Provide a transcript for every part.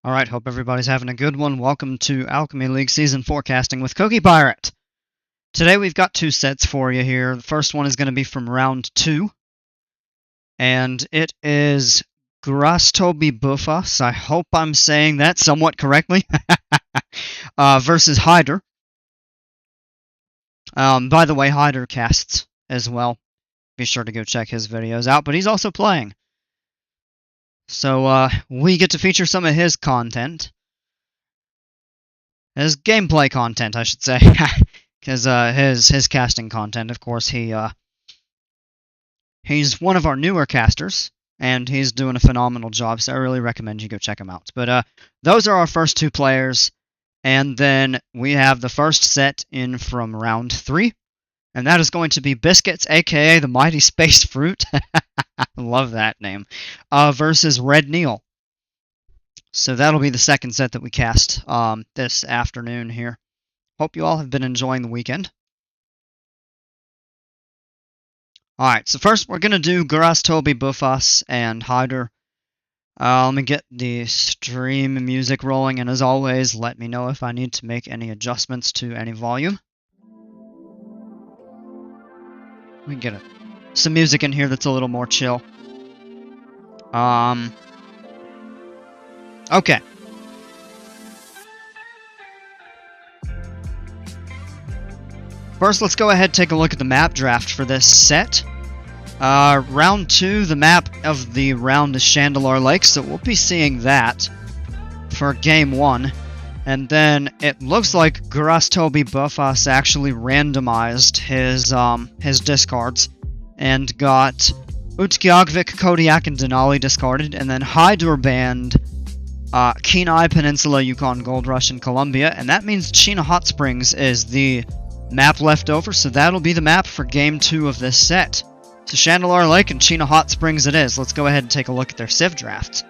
Alright, hope everybody's having a good one. Welcome to Alchemy League Season Forecasting with Cookie Pirate. Today we've got two sets for you here. The first one is going to be from round 2. And it is GurasTobbyBufas, I hope I'm saying that somewhat correctly, versus Hydur. By the way, Hydur casts as well. Be sure to go check his videos out, but he's also playing. So, we get to feature some of his content. His gameplay content, I should say. Because, his casting content, of course, he's one of our newer casters, and he's doing a phenomenal job, so I really recommend you go check him out. But, those are our first two players, and then we have the first set in from round 3, and that is going to be Biscuits, aka the Mighty Space Fruit. I love that name. Versus RedNeal. So that'll be the second set that we cast this afternoon here. Hope you all have been enjoying the weekend. Alright, so first we're going to do GurasTobbyBufas and Hydur. Let me get the stream music rolling, and as always, let me know if I need to make any adjustments to any volume. We can get some music in here that's a little more chill. Okay. First, let's go ahead and take a look at the map draft for this set. Round 2, the map of the round is Chandelier Lake, so we'll be seeing that for game 1. And then it looks like GurasTobbyBufas actually randomized his discards and got Utqiagvik, Kodiak, and Denali discarded, and then Hydur banned Kenai Peninsula, Yukon Gold Rush, and Columbia, and that means Chena Hot Springs is the map left over, so that'll be the map for game 2 of this set. So Chandelier Lake and Chena Hot Springs it is. Let's go ahead and take a look at their Civ drafts.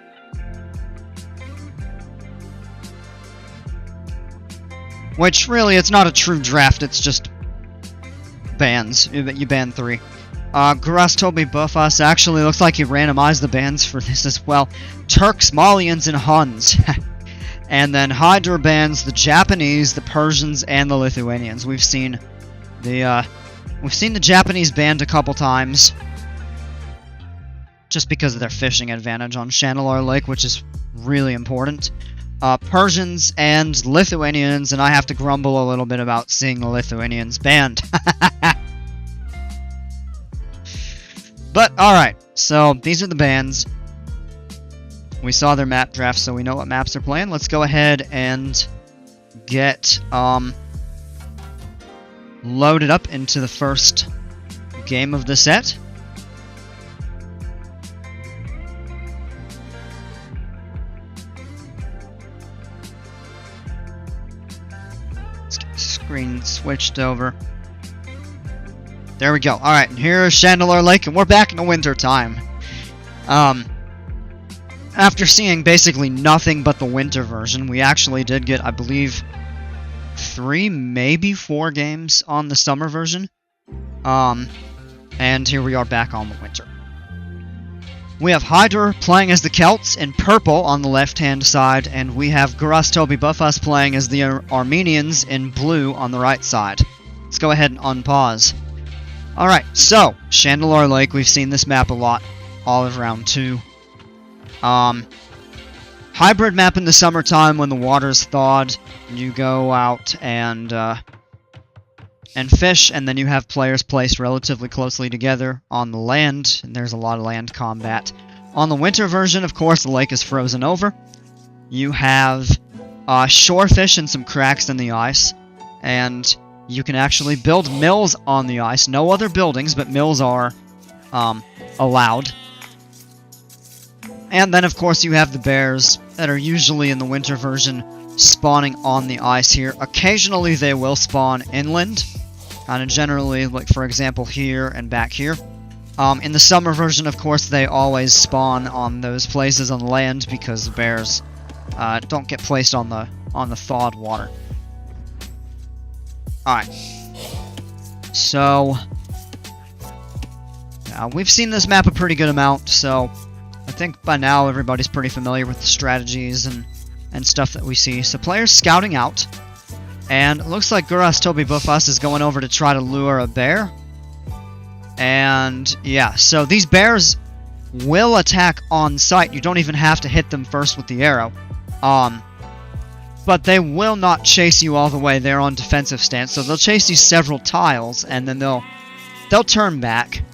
Which, really, it's not a true draft, it's just bans. You ban 3. GurasTobbyBufas actually looks like he randomized the bans for this as well. Turks, Malians, and Huns. And then Hydur bans the Japanese, the Persians, and the Lithuanians. We've seen the Japanese banned a couple times, just because of their fishing advantage on Chandelier Lake, which is really important. Persians and Lithuanians, and I have to grumble a little bit about seeing the Lithuanians banned. But, alright, so these are the bans. We saw their map draft, so we know what maps they're playing. Let's go ahead and get loaded up into the first game of the set. Let's get the screen switched over. There we go. Alright, and here's Chandelier Lake, and we're back in the winter time. After seeing basically nothing but the winter version, we actually did get, I believe, 3, maybe 4 games on the summer version. And here we are back on the winter. We have Hydur playing as the Celts in purple on the left-hand side, and we have GurasTobbyBufas playing as the Armenians in blue on the right side. Let's go ahead and unpause. Alright, so, Chandelier Lake, we've seen this map a lot, all of round 2. Hybrid map in the summertime when the water's thawed, you go out and fish, and then you have players placed relatively closely together on the land, and there's a lot of land combat. On the winter version, of course, the lake is frozen over. You have shorefish and some cracks in the ice, and you can actually build mills on the ice. No other buildings, but mills are allowed. And then, of course, you have the bears that are usually in the winter version spawning on the ice here. Occasionally, they will spawn inland. Kind of generally, like, for example, here and back here. In the summer version, of course, they always spawn on those places on land because the bears don't get placed on the thawed water. Alright. So, we've seen this map a pretty good amount, so I think by now everybody's pretty familiar with the strategies and and stuff that we see. So players scouting out. And it looks like GurasTobbyBufas is going over to try to lure a bear. And yeah, so these bears will attack on sight. You don't even have to hit them first with the arrow. But they will not chase you all the way. They're on defensive stance, so they'll chase you several tiles, and then they'll turn back.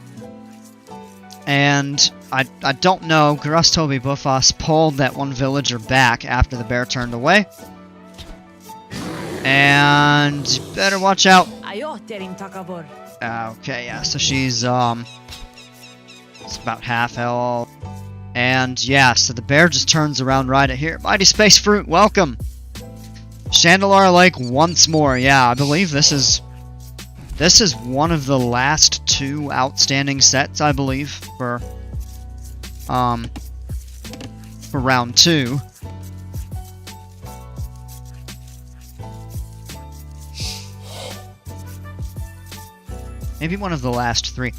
And I don't know, GurasTobbyBufas pulled that one villager back after the bear turned away. And better watch out. Okay, yeah, so she's it's about half health. And yeah, so the bear just turns around right at here. Mighty Space Fruit, welcome. Chandelar Lake once more. Yeah, I believe this is one of the last 2 outstanding sets, I believe, for round 2. Maybe one of the last 3.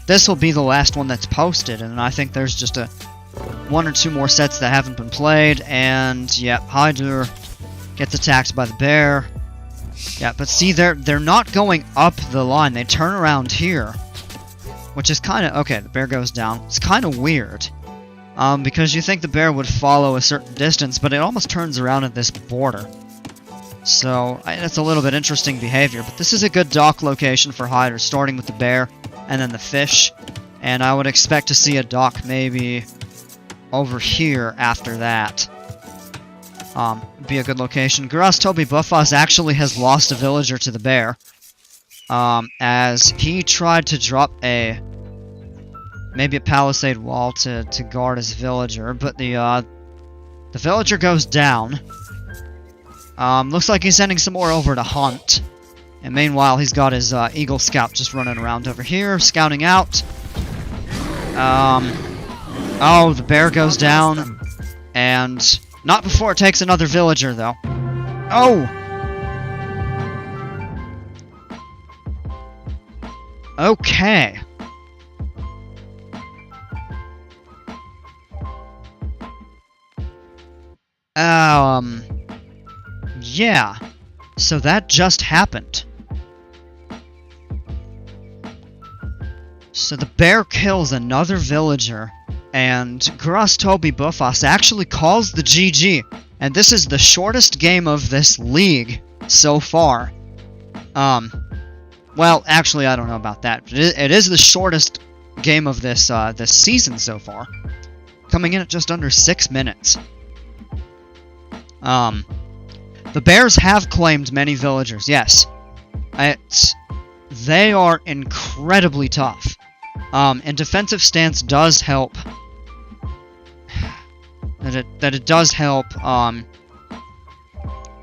This will be the last one that's posted, and I think there's just 1 or 2 more sets that haven't been played, and yeah, Hydur gets attacked by the bear. Yeah, but see, they're not going up the line. They turn around here, which is kind of... Okay, the bear goes down. It's kind of weird, because you think the bear would follow a certain distance, but it almost turns around at this border. So, that's a little bit interesting behavior, but this is a good dock location for Hydur, starting with the bear, and then the fish, and I would expect to see a dock maybe over here after that. Be a good location. GurasTobbyBufas actually has lost a villager to the bear, as he tried to drop maybe a palisade wall to guard his villager, but the villager goes down. Looks like he's sending some more over to hunt. And meanwhile, he's got his Eagle Scout just running around over here, scouting out. Oh, the bear goes down. And not before it takes another villager, though. Oh! Okay. Yeah. So that just happened. So the bear kills another villager, and GurasTobbyBufas actually calls the GG. And this is the shortest game of this league so far. Well, actually, I don't know about that. But it is the shortest game of this this season so far, coming in at just under 6 minutes. The bears have claimed many villagers, yes. They are incredibly tough. And defensive stance does help. That it does help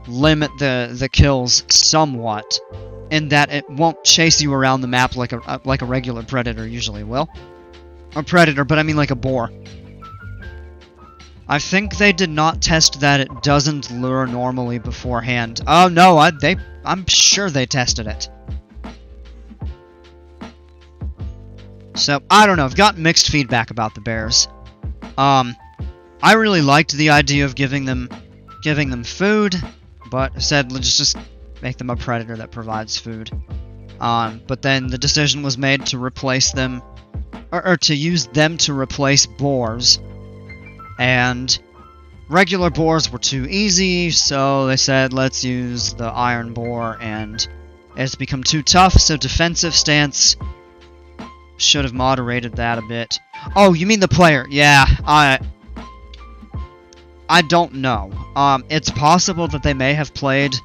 limit the kills somewhat, in that it won't chase you around the map like a regular predator usually will. A predator, but I mean like a boar. I think they did not test that it doesn't lure normally beforehand. Oh no, I'm sure they tested it. So, I don't know, I've gotten mixed feedback about the bears. I really liked the idea of giving them food, but I said, let's just make them a predator that provides food. But then the decision was made to replace them, or to use them to replace boars. And regular boars were too easy, so they said, let's use the iron boar, and it's become too tough, so defensive stance should have moderated that a bit. Oh, you mean the player? Yeah, I don't know. It's possible that they may have played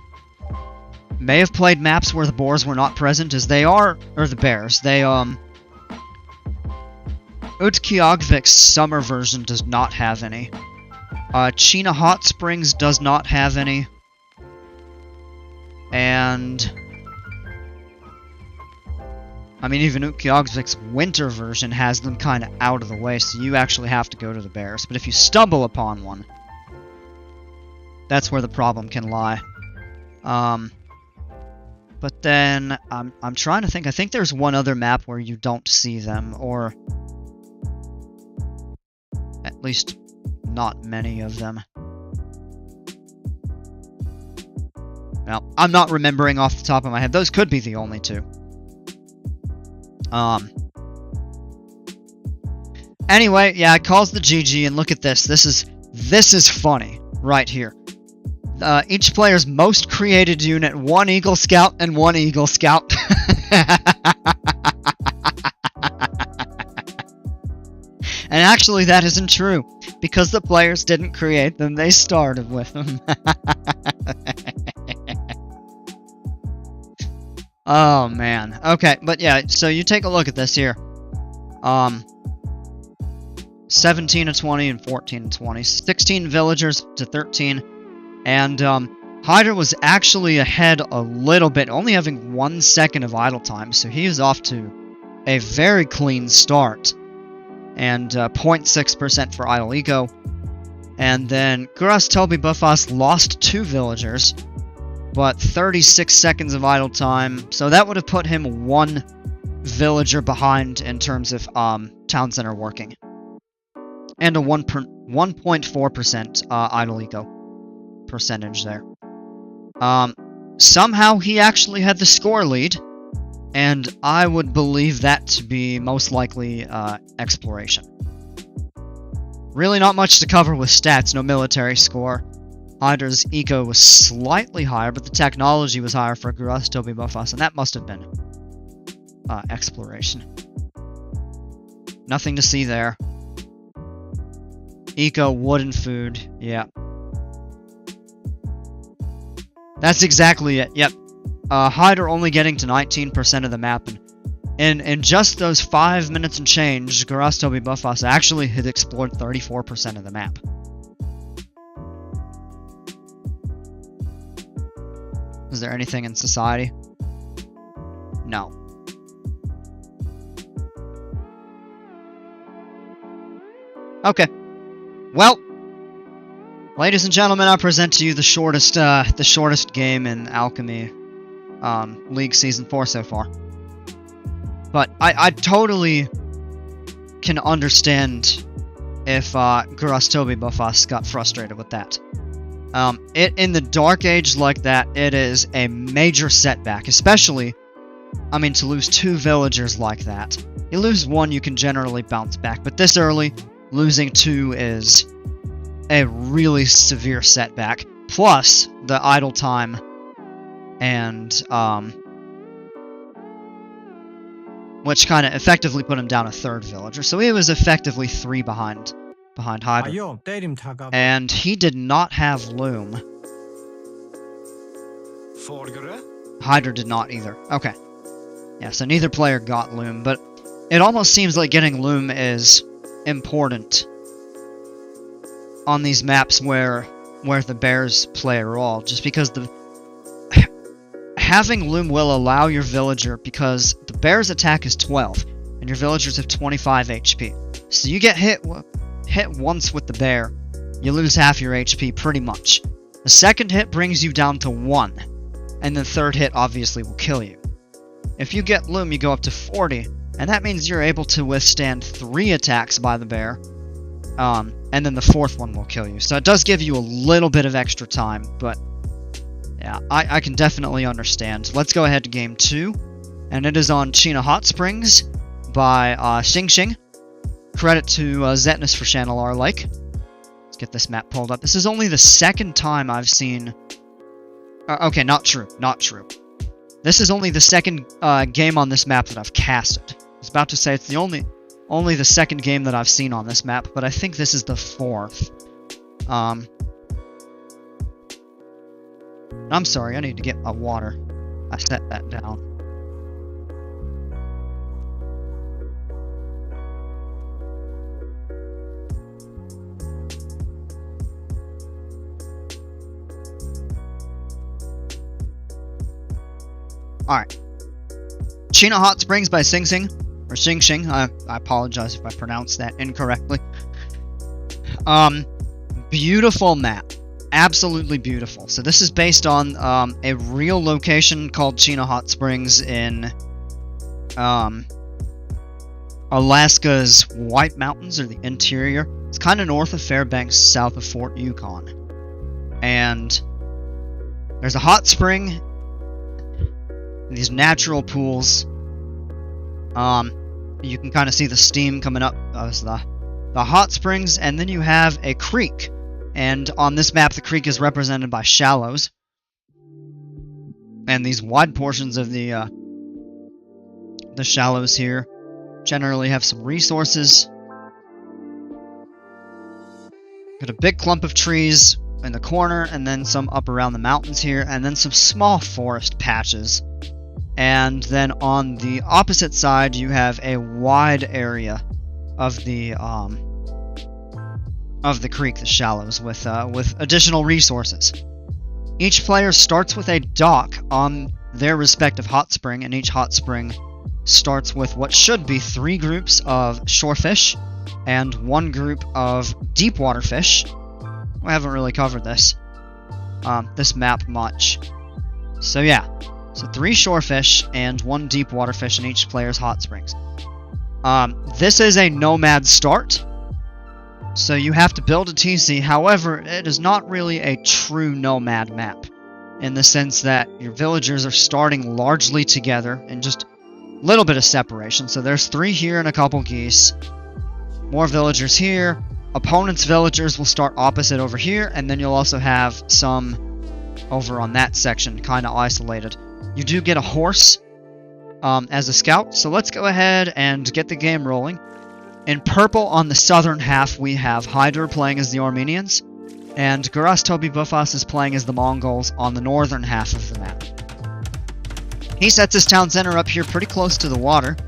maps where the boars were not present, as they are, or the bears. They, Utqiagvik's summer version does not have any. China Hot Springs does not have any. And I mean, even Utqiagvik's winter version has them kind of out of the way, so you actually have to go to the bears. But if you stumble upon one, that's where the problem can lie. But then I'm trying to think. I think there's one other map where you don't see them, or at least not many of them. Now, I'm not remembering off the top of my head. Those could be the only two. Anyway, yeah, it calls the GG, and look at this. This is funny right here. Each player's most created unit, 1 Eagle Scout and 1 Eagle Scout. And actually, that isn't true, because the players didn't create them, they started with them. Oh, man. Okay, but yeah, so you take a look at this here. 17 to 20 and 14 to 20. 16 villagers to 13. And Hydur was actually ahead a little bit, only having 1 second of idle time, so he is off to a very clean start. And 0.6% for idle eco. And then GurasTobbyBufas lost 2 villagers, but 36 seconds of idle time, so that would have put him 1 villager behind in terms of town center working. And a 1.4% idle eco percentage there. Somehow he actually had the score lead, and I would believe that to be most likely exploration. Really not much to cover with stats, no military score. Hydur's eco was slightly higher, but the technology was higher for GurasTobbyBufas, and that must have been exploration. Nothing to see there. Eco, wood, and food. Yeah. That's exactly it. Yep. Hydur only getting to 19% of the map. And in just those 5 minutes and change, GurasTobbyBufas actually had explored 34% of the map. Is there anything in society? No. Okay. Well, ladies and gentlemen, I present to you the shortest game in Alchemy League Season 4 so far. But I totally can understand if GurasTobbyBufas got frustrated with that. In the Dark Age like that, it is a major setback, especially, I mean, to lose 2 villagers like that. You lose 1, you can generally bounce back, but this early, losing 2 is a really severe setback. Plus, the idle time and, which kind of effectively put him down a 3rd villager. So he was effectively 3 behind Hydur. And he did not have loom. Hydur did not either. Okay. Yeah, so neither player got loom, but it almost seems like getting loom is important on these maps where the bears play a role, just because having loom will allow your villager, because the bear's attack is 12 and your villagers have 25 HP. So you get hit once with the bear, you lose half your HP pretty much. The second hit brings you down to 1, and the third hit obviously will kill you. If you get loom, you go up to 40, and that means you're able to withstand 3 attacks by the bear, and then the 4th one will kill you. So it does give you a little bit of extra time, but yeah, I can definitely understand. Let's go ahead to game 2, and it is on China Hot Springs by Xing. Credit to Zetnus for Channel R Lake. Let's get this map pulled up. This is only the 2nd time I've seen... okay, not true. This is only the 2nd game on this map that I've casted. I was about to say it's the only the 2nd game that I've seen on this map, but I think this is the 4th. I'm sorry, I need to get my water. I set that down. Alright. China Hot Springs by Xing. Or Xing. I apologize if I pronounced that incorrectly. Beautiful map. Absolutely beautiful. So this is based on a real location called China Hot Springs in Alaska's White Mountains, or the interior. It's kind of north of Fairbanks, south of Fort Yukon. And There's a hot spring, these natural pools. You can kind of see the steam coming up as the hot springs, and then you have a creek. And on this map, the creek is represented by shallows. And these wide portions of the shallows here generally have some resources. Got a big clump of trees in the corner, and then some up around the mountains here, and then some small forest patches. And then on the opposite side, you have a wide area of the creek, the shallows, with additional resources. Each player starts with a dock on their respective hot spring, and each hot spring starts with what should be 3 groups of shorefish and 1 group of deep water fish. We haven't really covered this map much. So yeah, so 3 shorefish and 1 deep water fish in each player's hot springs. This is a nomad start, so you have to build a TC. However, it is not really a true nomad map, in the sense that your villagers are starting largely together and just a little bit of separation. So there's 3 here and a couple geese. More villagers here. Opponents' villagers will start opposite over here, and then you'll also have some over on that section, kind of isolated. You do get a horse as a scout, so let's go ahead and get the game rolling. In purple on the southern half, we have Hydur playing as the Armenians, and GurasTobbyBufas is playing as the Mongols on the northern half of the map. He sets his town center up here pretty close to the water,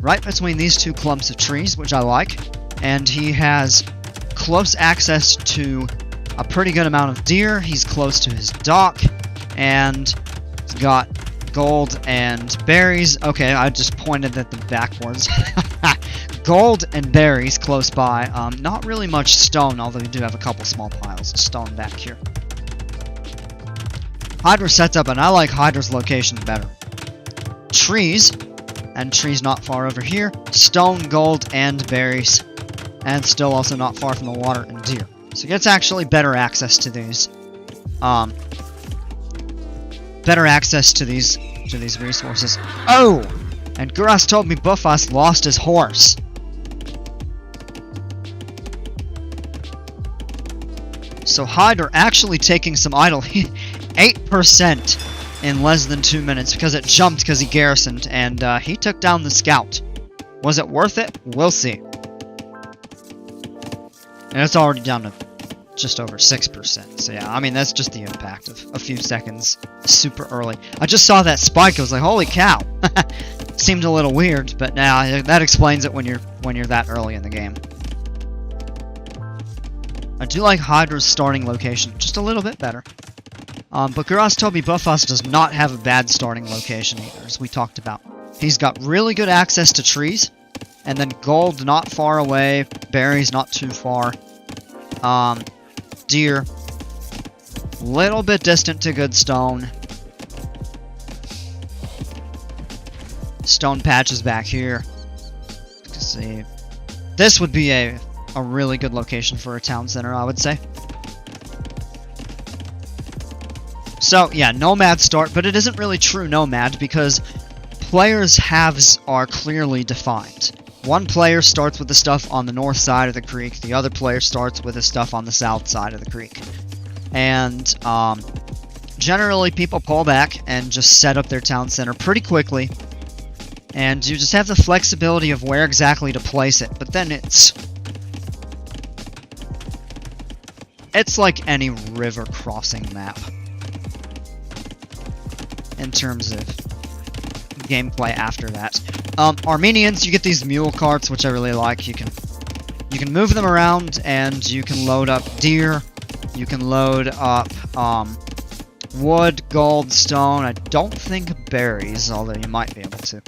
right between these 2 clumps of trees, which I like, and he has close access to a pretty good amount of deer. He's close to his dock, and he's got gold and berries. Okay, I just pointed at them backwards. Gold and berries close by. Not really much stone, although we do have a couple small piles of stone back here. Hydur sets up, and I like Hydur's location better. Trees, and trees not far over here. Stone, gold, and berries. And still also not far from the water and deer. So he gets actually better access to these. Better access to these resources. Oh! And GurasTobbyBufas lost his horse. So Hydur actually taking some idle 8% in less than 2 minutes, because it jumped because he garrisoned, and he took down the scout. Was it worth it? We'll see. And it's already down to just over 6%. So yeah, I mean, that's just the impact of a few seconds super early. I just saw that spike. I was like, holy cow. Seemed a little weird, but now that explains it when you're that early in the game. I do like Hydur's starting location just a little bit better. But GurasTobbyBufas does not have a bad starting location either, as we talked about. He's got really good access to trees, and then gold not far away, berries not too far. Deer, little bit distant to good stone. Stone patches back here. Let's see. This would be a really good location for a town center, I would say. So, yeah, nomad start, but it isn't really true nomad because players' halves are clearly defined. One player starts with the stuff on the north side of the creek, the other player starts with the stuff on the south side of the creek. And generally people pull back and just set up their town center pretty quickly. And you just have the flexibility of where exactly to place it, but then it's like any river crossing map in terms of gameplay after that. Armenians, you get these mule carts, which I really like. You can move them around, and you can load up deer. You can load up wood, gold, stone. I don't think berries, although you might be able to.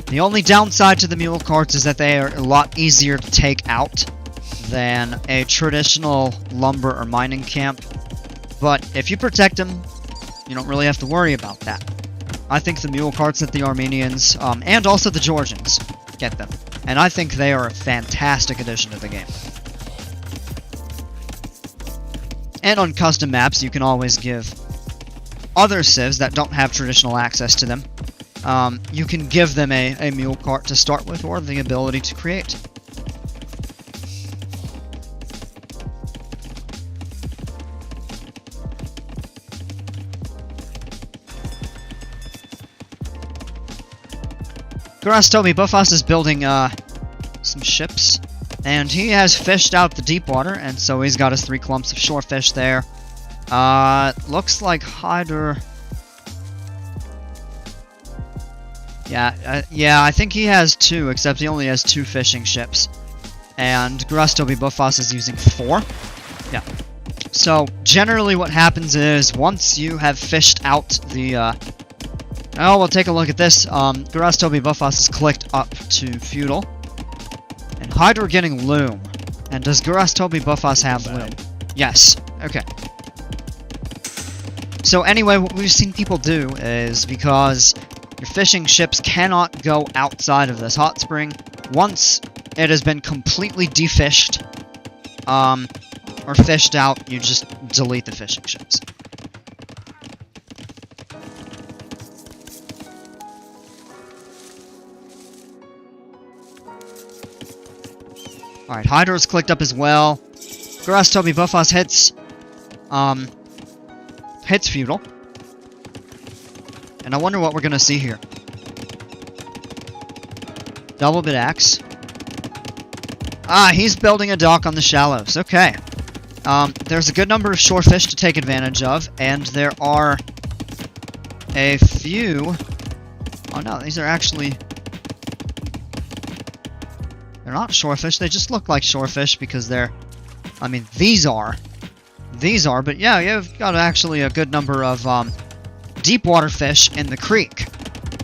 The only downside to the mule carts is that they are a lot easier to take out than a traditional lumber or mining camp. But if you protect them, you don't really have to worry about that. I think the mule carts that the Armenians, and also the Georgians, get them. And I think they are a fantastic addition to the game. And on custom maps, you can always give other civs that don't have traditional access to them. You can give them a mule cart to start with, or the ability to create. GurasTobbyBufas is building some ships, and he has fished out the deep water, and so he's got his 3 clumps of shore fish there. Looks like Hydur. Yeah, I think he has 2, except he only has 2 fishing ships, and GurasTobbyBufas is using 4. Yeah. So generally, what happens is once you have fished out the oh, we'll take a look at this. GurasTobbyBufas is clicked up to feudal. And Hydur getting loom. And does GurasTobbyBufas have loom? Yes. Okay. So anyway, what we've seen people do is, because your fishing ships cannot go outside of this hot spring, once it has been completely defished, or fished out, you just delete the fishing ships. Alright, Hydro's clicked up as well. GurasTobbyBufas hits feudal. And I wonder what we're gonna see here. Double bit axe. Ah, he's building a dock on the shallows. Okay. There's a good number of shore fish to take advantage of, and there are a few... Oh no, these are actually... They're not shorefish, they just look like shorefish because they're... I mean, these are, but yeah, you've got actually a good number of deep water fish in the creek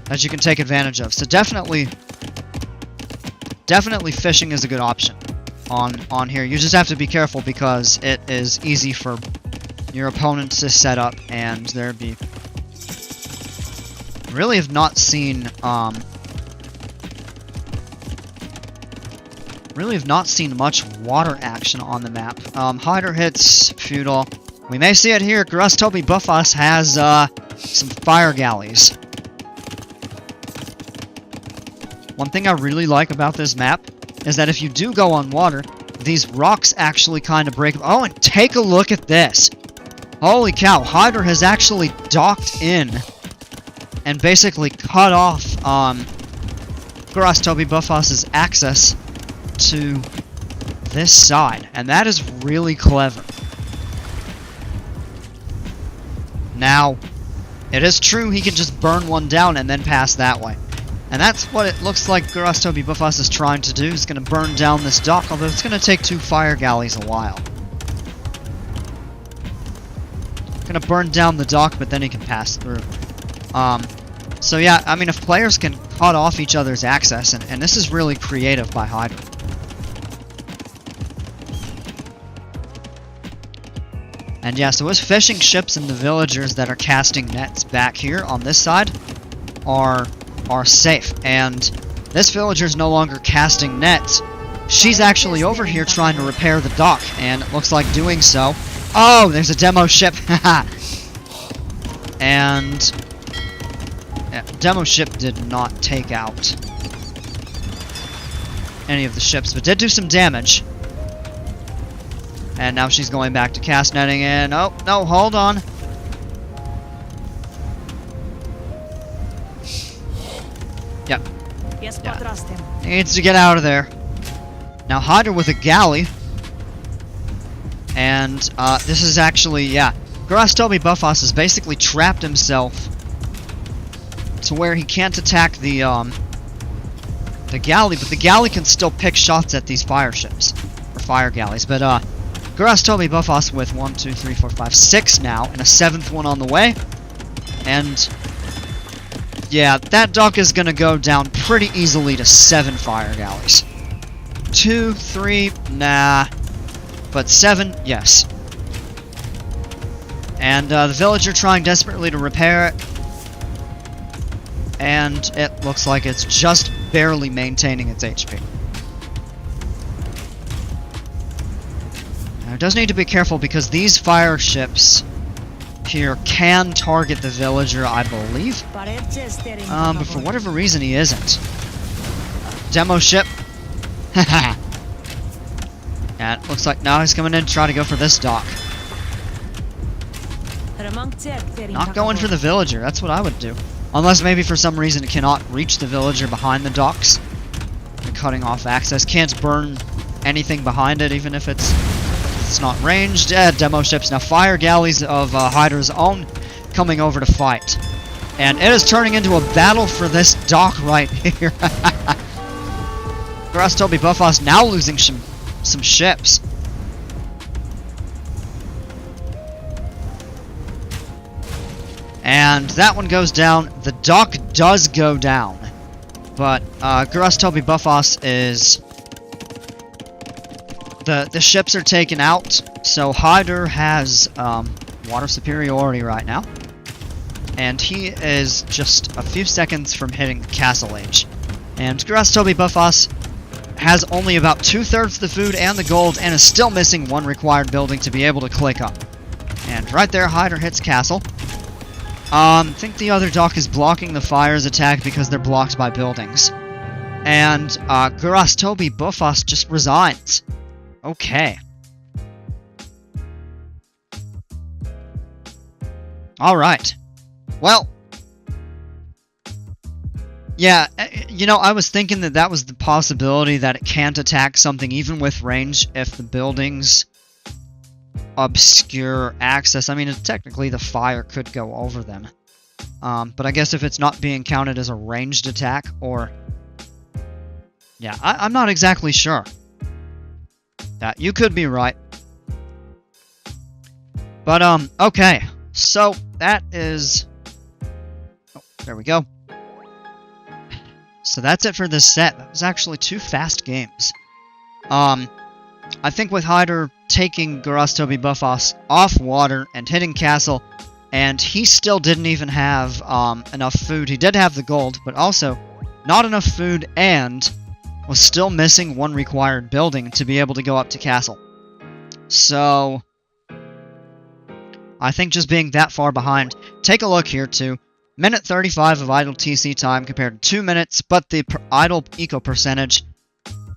that you can take advantage of. So definitely fishing is a good option on here. You just have to be careful because it is easy for your opponents to set up, and there'd be... Really have not seen much water action on the map. Hydur hits feudal. We may see it here. GurasTobbyBufas has some fire galleys. One thing I really like about this map is that if you do go on water, these rocks actually kind of break. Oh, and take a look at this. Holy cow, Hydur has actually docked in and basically cut off GurasTobbyBufas' access to this side, and that is really clever. Now, it is true he can just burn one down and then pass that way. And that's what it looks like GurasTobbyBufas is trying to do. He's going to burn down this dock, although it's going to take 2 fire galleys a while. Going to burn down the dock, but then he can pass through. So yeah, I mean, if players can cut off each other's access, and this is really creative by Hydur. And yeah, so his fishing ships and the villagers that are casting nets back here on this side are safe. And this villager's no longer casting nets. She's actually over here trying to repair the dock, and it looks like doing so. Oh, there's a demo ship. And yeah, demo ship did not take out any of the ships, but did do some damage. And now she's going back to cast netting, and oh, no, hold on. Yep. Yeah. He needs to get out of there. Now Hydur with a galley. And this is actually, yeah, GurasTobbyBufas has basically trapped himself to where he can't attack the galley, but the galley can still pick shots at these fire ships, or fire galleys. But GurasTobbyBufas with 1, 2, 3, 4, 5, 6 now, and a 7th one on the way. And yeah, that dock is gonna go down pretty easily to 7 fire galleys. 2, 3, nah. But 7, yes. And the villager trying desperately to repair it. And it looks like it's just barely maintaining its HP. Now, it does need to be careful because these fire ships here can target the villager, I believe. But for whatever reason, he isn't. Demo ship. And it looks like now he's coming in to try to go for this dock. Not going for the villager, that's what I would do. Unless maybe for some reason it cannot reach the villager behind the docks. And cutting off access. Can't burn anything behind it, even if it's not ranged. Demo ships. Now fire galleys of Hydur's own coming over to fight. And it is turning into a battle for this dock right here. GurasTobbyBufas now losing some ships. And that one goes down. The dock does go down. But GurasTobbyBufas is... The ships are taken out. So Hydur has water superiority right now. And he is just a few seconds from hitting the castle age. And GurasTobbyBufas has only about 2/3 of the food and the gold and is still missing one required building to be able to click up. And right there, Hydur hits castle. I think the other dock is blocking the fire's attack because they're blocked by buildings. And GurasTobbyBufas just resigns. Okay. Alright. Well. Yeah, you know, I was thinking that was the possibility that it can't attack something even with range if the buildings obscure access. I mean, technically the fire could go over them. But I guess if it's not being counted as a ranged attack, or... Yeah, I'm not exactly sure. You could be right. But, okay. So, that is... Oh, there we go. So that's it for this set. That was actually 2 fast games. I think with Hydur taking GurasTobbyBufas off water and hitting castle, and he still didn't even have enough food. He did have the gold, but also not enough food, and was still missing one required building to be able to go up to castle. So I think just being that far behind. Take a look here too. Minute 35 of idle TC time compared to 2 minutes, but the idle eco percentage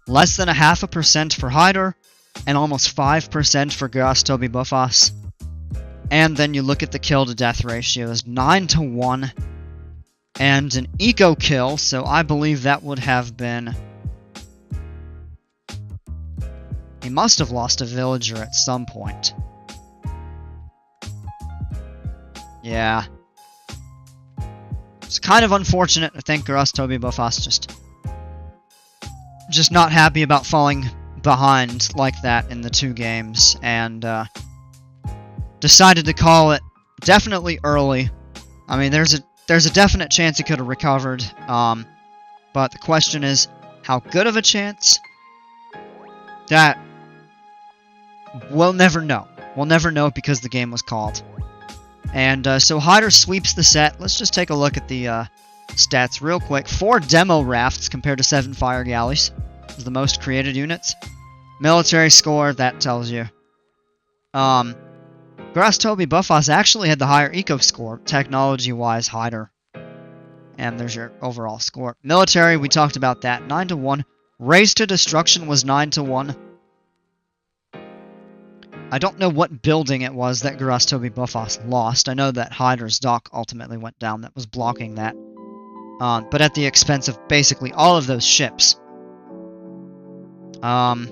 less than 0.5% for Hydur, and almost 5% for GurasTobbyBufas. And then you look at the kill to death ratio is 9-1, and an eco kill, so I believe that would have been... He must have lost a villager at some point. Yeah. It's kind of unfortunate. I think GurasTobbyBufas just not happy about falling behind like that in the 2 games, and decided to call it definitely early. I mean, there's a definite chance he could have recovered, but the question is, how good of a chance? That we'll never know. We'll never know because the game was called. And so Hydur sweeps the set. Let's just take a look at the stats real quick. 4 demo rafts compared to 7 fire galleys. The most created units. Military score, that tells you. GurasTobbyBufas actually had the higher eco score, technology-wise, Hydur. And there's your overall score. Military, we talked about that, 9-1. Race to destruction was 9-1. I don't know what building it was that GurasTobbyBufas lost. I know that Hydur's dock ultimately went down that was blocking that. But at the expense of basically all of those ships. I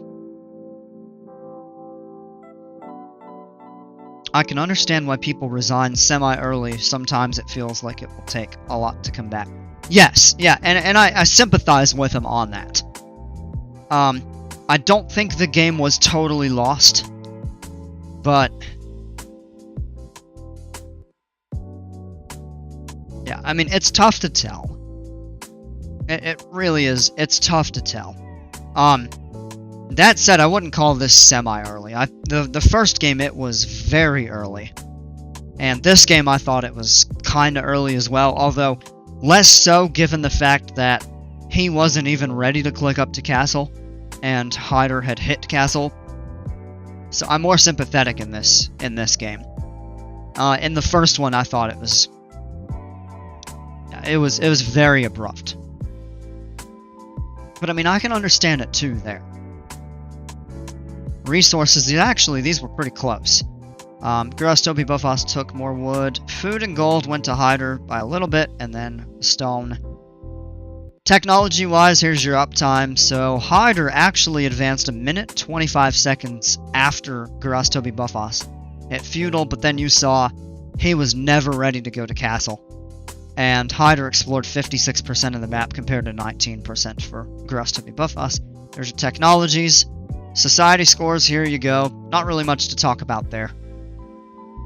can understand why people resign semi-early. Sometimes it feels like it will take a lot to come back. Yes, yeah, and I sympathize with him on that. I don't think the game was totally lost, but yeah, I mean, it's tough to tell. It really is. It's tough to tell. That said, I wouldn't call this semi-early. The first game, it was very early. And this game, I thought it was kinda early as well, although less so given the fact that he wasn't even ready to click up to castle, and Hydur had hit castle. So I'm more sympathetic in this game. In the first one, I thought it was very abrupt. But I mean, I can understand it too there. Resources, actually, these were pretty close. GurasTobbyBufas took more wood. Food and gold went to Hydur by a little bit, and then stone. Technology-wise, here's your uptime. So Hydur actually advanced a minute 25 seconds after GurasTobbyBufas hit feudal, but then you saw he was never ready to go to castle. And Hydur explored 56% of the map compared to 19% for GurasTobbyBufas. There's your technologies. Society scores, here you go. Not really much to talk about there.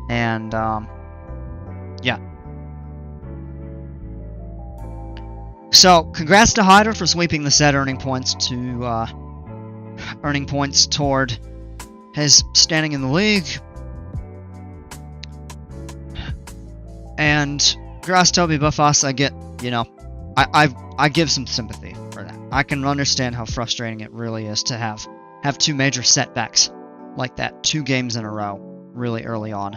And, yeah. So, congrats to Hydur for sweeping the set, earning points toward his standing in the league. And GurasTobbyBufas, I get, you know, I give some sympathy for that. I can understand how frustrating it really is to have 2 major setbacks like that, 2 games in a row, really early on.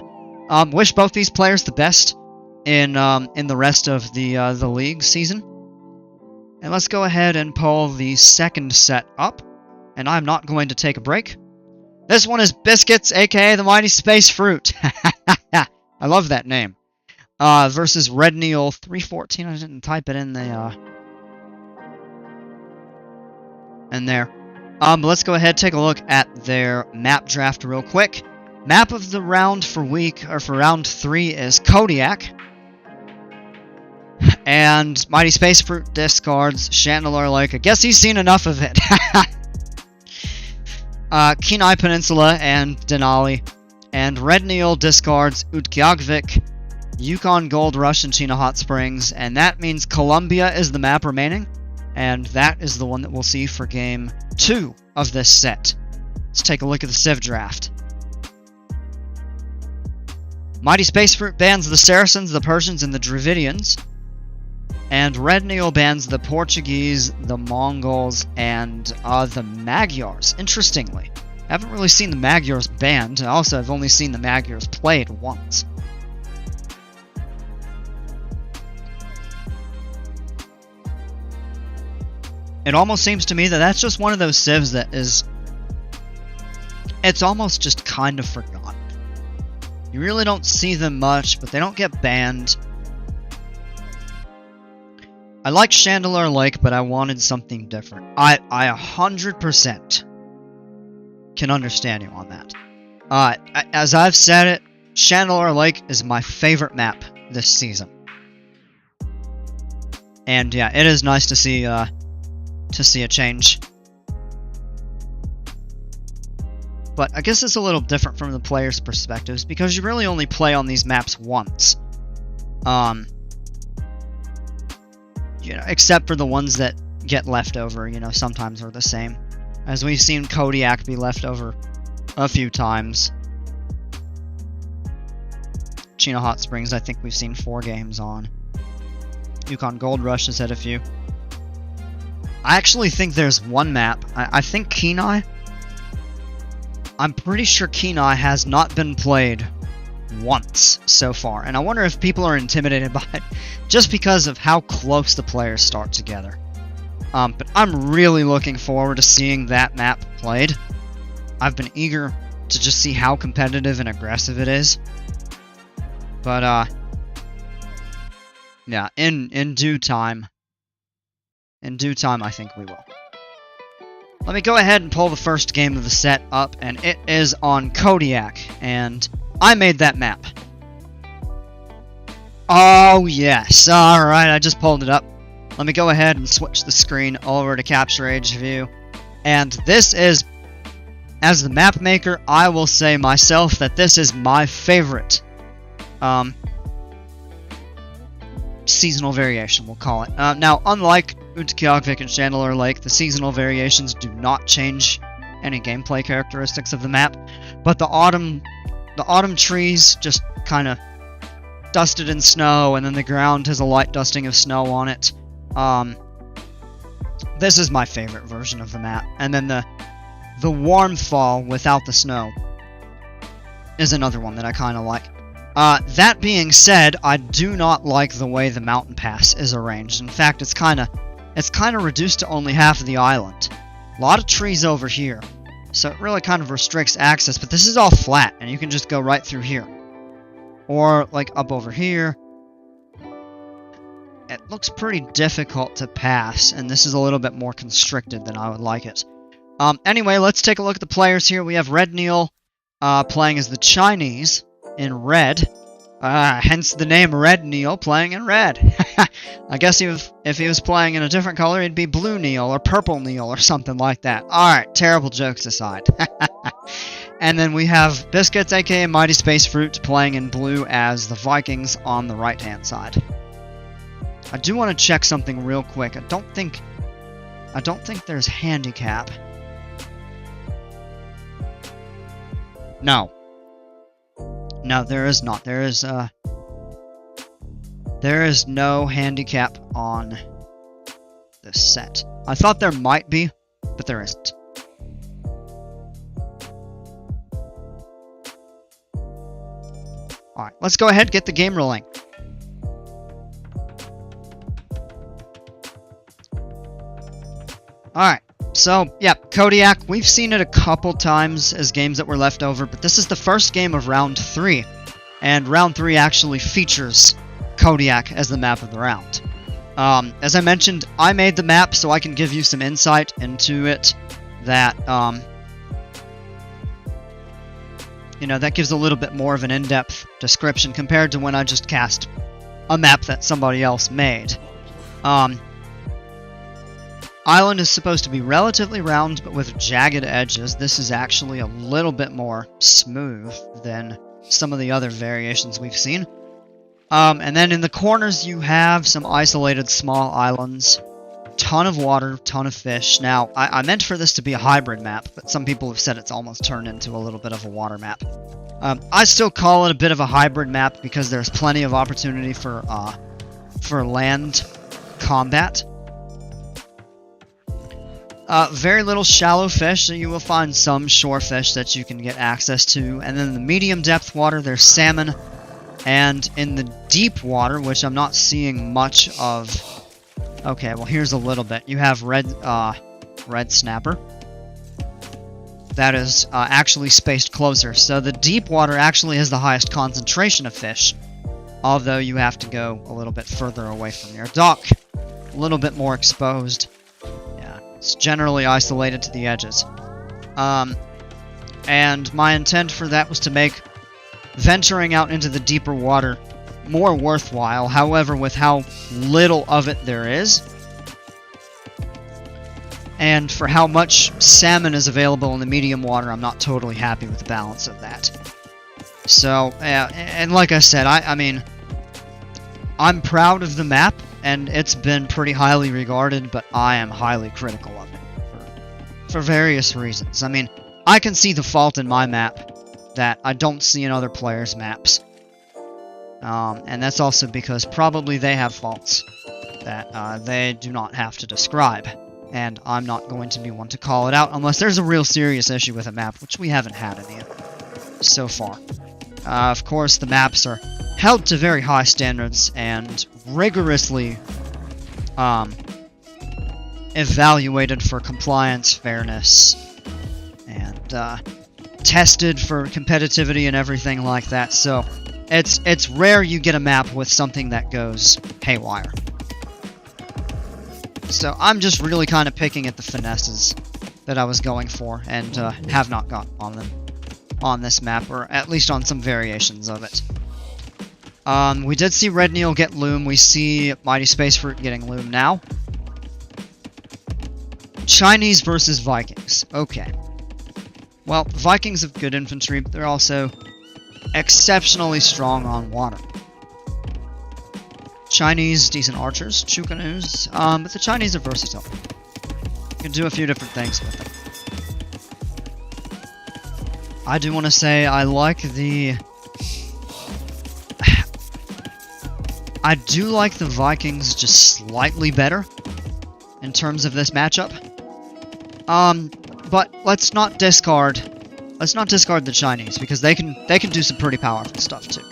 Wish both these players the best in the rest of the league season. And let's go ahead and pull the second set up. And I'm not going to take a break. This one is Biscuits, aka the Mighty Space Fruit. I love that name. Versus RedNeal314. I didn't type it in the in there. Let's go ahead and take a look at their map draft real quick. Map of the round for round 3 is Kodiak. And Mighty Space Fruit discards Chandelure Lake. I guess he's seen enough of it. Kenai Peninsula and Denali. And RedNeal discards Utqiagvik, Yukon Gold Rush, and Chena Hot Springs. And that means Columbia is the map remaining. And that is the one that we'll see for Game 2 of this set. Let's take a look at the Civ draft. Mighty Space Fruit bans the Saracens, the Persians, and the Dravidians. And RedNeal bans the Portuguese, the Mongols, and the Magyars. Interestingly, I haven't really seen the Magyars banned. Also, I've only seen the Magyars played once. It almost seems to me that that's just one of those civs that is... It's almost just kind of forgotten. You really don't see them much, but they don't get banned. I like Chandelure Lake, but I wanted something different. I 100% can understand you on that. As I've said it, Chandelure Lake is my favorite map this season. And yeah, it is nice to see a change. But I guess it's a little different from the players' perspectives, because you really only play on these maps once. You know, except for the ones that get left over, you know, sometimes are the same. As we've seen Kodiak be left over a few times. Chena Hot Springs, I think we've seen 4 games on. Yukon Gold Rush has had a few. I actually think there's one map. I think Kenai. I'm pretty sure Kenai has not been played once so far. And I wonder if people are intimidated by it just because of how close the players start together. But I'm really looking forward to seeing that map played. I've been eager to just see how competitive and aggressive it is. But, yeah, in due time. In due time, I think we will. Let me go ahead and pull the first game of the set up, and it is on Kodiak, and I made that map. Oh, yes. Alright, I just pulled it up. Let me go ahead and switch the screen over to Capture Age View. And this is, as the map maker, I will say myself that this is my favorite seasonal variation, we'll call it. Now, unlike Utqiagvik and Chandelure Lake, the seasonal variations do not change any gameplay characteristics of the map, but the autumn trees just kind of dusted in snow, and then the ground has a light dusting of snow on it. This is my favorite version of the map. And then the warm fall without the snow is another one that I kind of like. That being said, I do not like the way the mountain pass is arranged. In fact, it's kind of reduced to only half of the island. A lot of trees over here, so it really kind of restricts access, but this is all flat, and you can just go right through here. Or, like, up over here. It looks pretty difficult to pass, and this is a little bit more constricted than I would like it. Anyway, let's take a look at the players here. We have RedNeal playing as the Chinese in red. Hence the name RedNeal, playing in red. I guess if he was playing in a different color, he'd be Blue Neal or Purple Neal or something like that. Alright, terrible jokes aside. And then we have Biscuits, aka Mighty Space Fruit, playing in blue as the Vikings on the right-hand side. I do want to check something real quick. I don't think there's handicap. No. No, there is not. There is no handicap on this set. I thought there might be, but there isn't. Alright, let's go ahead and get the game rolling. Alright, so, yeah, Kodiak, we've seen it a couple times as games that were left over, but this is the first game of Round 3. And Round 3 actually features Kodiak as the map of the round. As I mentioned, I made the map so I can give you some insight into it that, you know, that gives a little bit more of an in-depth description compared to when I just cast a map that somebody else made. Island is supposed to be relatively round, but with jagged edges. This is actually a little bit more smooth than some of the other variations we've seen. And then in the corners you have some isolated small islands. Ton of water, ton of fish. Now, I meant for this to be a hybrid map, but some people have said it's almost turned into a little bit of a water map. I still call it a bit of a hybrid map because there's plenty of opportunity for land combat. Very little shallow fish, so you will find some shore fish that you can get access to. And then in the medium depth water, there's salmon. And in the deep water, which I'm not seeing much of... Okay, well here's a little bit. You have red snapper. That is actually spaced closer. So the deep water actually has the highest concentration of fish. Although you have to go a little bit further away from your dock. A little bit more exposed. Yeah, it's generally isolated to the edges. And my intent for that was to make venturing out into the deeper water more worthwhile. However, with how little of it there is, and for how much salmon is available in the medium water, I'm not totally happy with the balance of that. So, and like I said, I mean, I'm proud of the map, and it's been pretty highly regarded, but I am highly critical of it for various reasons. I mean, I can see the fault in my map that I don't see in other players' maps. And that's also because probably they have faults that they do not have to describe. And I'm not going to be one to call it out unless there's a real serious issue with a map, which we haven't had any so far. Of course, the maps are held to very high standards and rigorously evaluated for compliance, fairness, and tested for competitivity and everything like that. So it's rare you get a map with something that goes haywire. So I'm just really kind of picking at the finesses that I was going for and have not got on them on this map, or at least on some variations of it. We did see RedNeal get Loom. We see Mighty Space Fruit getting Loom now. Chinese versus Vikings. Okay. Well, Vikings have good infantry, but they're also exceptionally strong on water. Chinese, decent archers, Chukanus, but the Chinese are versatile. You can do a few different things with them. I do want to say I like the... I do like the Vikings just slightly better in terms of this matchup. But let's not discard let's not discard the Chinese, because they can do some pretty powerful stuff too.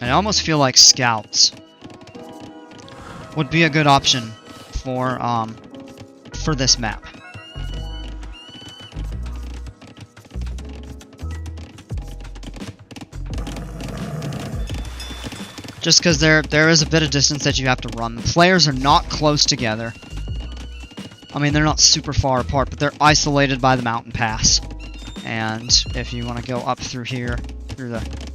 I almost feel like scouts would be a good option for this map. Just because there is a bit of distance that you have to run. The players are not close together. I mean, they're not super far apart, but they're isolated by the mountain pass. And if you want to go up through here, through the...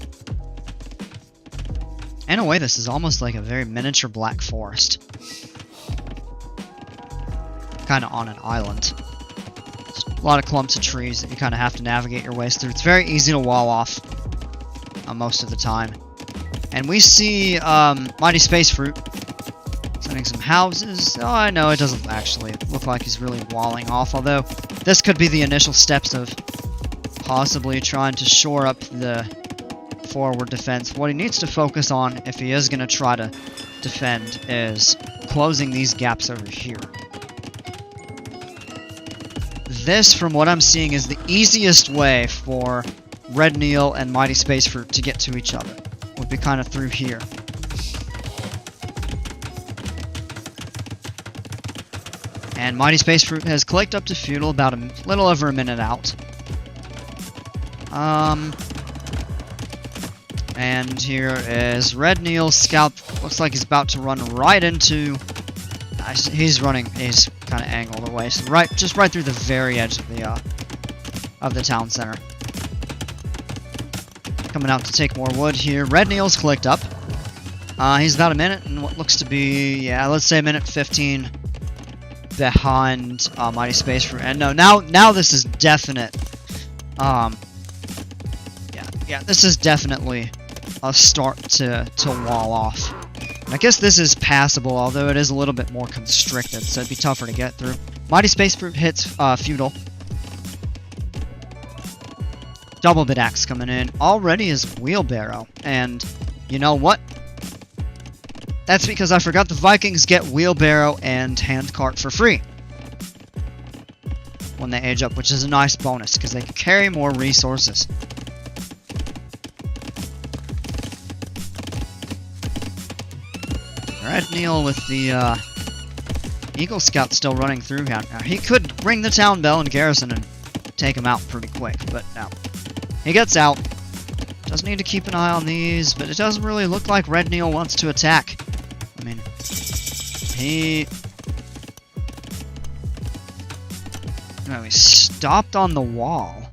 In a way, this is almost like a very miniature Black Forest. Kind of on an island. Just a lot of clumps of trees that you kind of have to navigate your ways through. It's very easy to wall off most of the time. And we see Mighty Space Fruit setting some houses. Oh, I know, it doesn't actually look like he's really walling off, although this could be the initial steps of possibly trying to shore up the forward defense. What he needs to focus on, if he is going to try to defend, is closing these gaps over here. This, from what I'm seeing, is the easiest way for RedNeal and Mighty Space Fruit to get to each other. Would be kind of through here. And Mighty Space Fruit has clicked up to Feudal about a little over a minute out. And here is RedNeal. Scout looks like he's about to run right into... he's kind of angled away, so just right through the very edge of the town center. Coming out to take more wood here. RedNeal's clicked up. He's about a minute and what looks to be, yeah, let's say a minute 15 behind Mighty Space Fruit. And no, now this is definite. Yeah, this is definitely a start to wall off. I guess this is passable, although it is a little bit more constricted, so it'd be tougher to get through. Mighty Space Fruit hits Feudal. Double bit axe coming in. Already is wheelbarrow. And you know what? That's because I forgot the Vikings get wheelbarrow and handcart for free when they age up, which is a nice bonus because they can carry more resources. RedNeal with the Eagle Scout still running through here. Now, he could ring the town bell and garrison and take him out pretty quick, but no. He gets out. Does need to keep an eye on these, but it doesn't really look like RedNeal wants to attack. I mean, he stopped on the wall.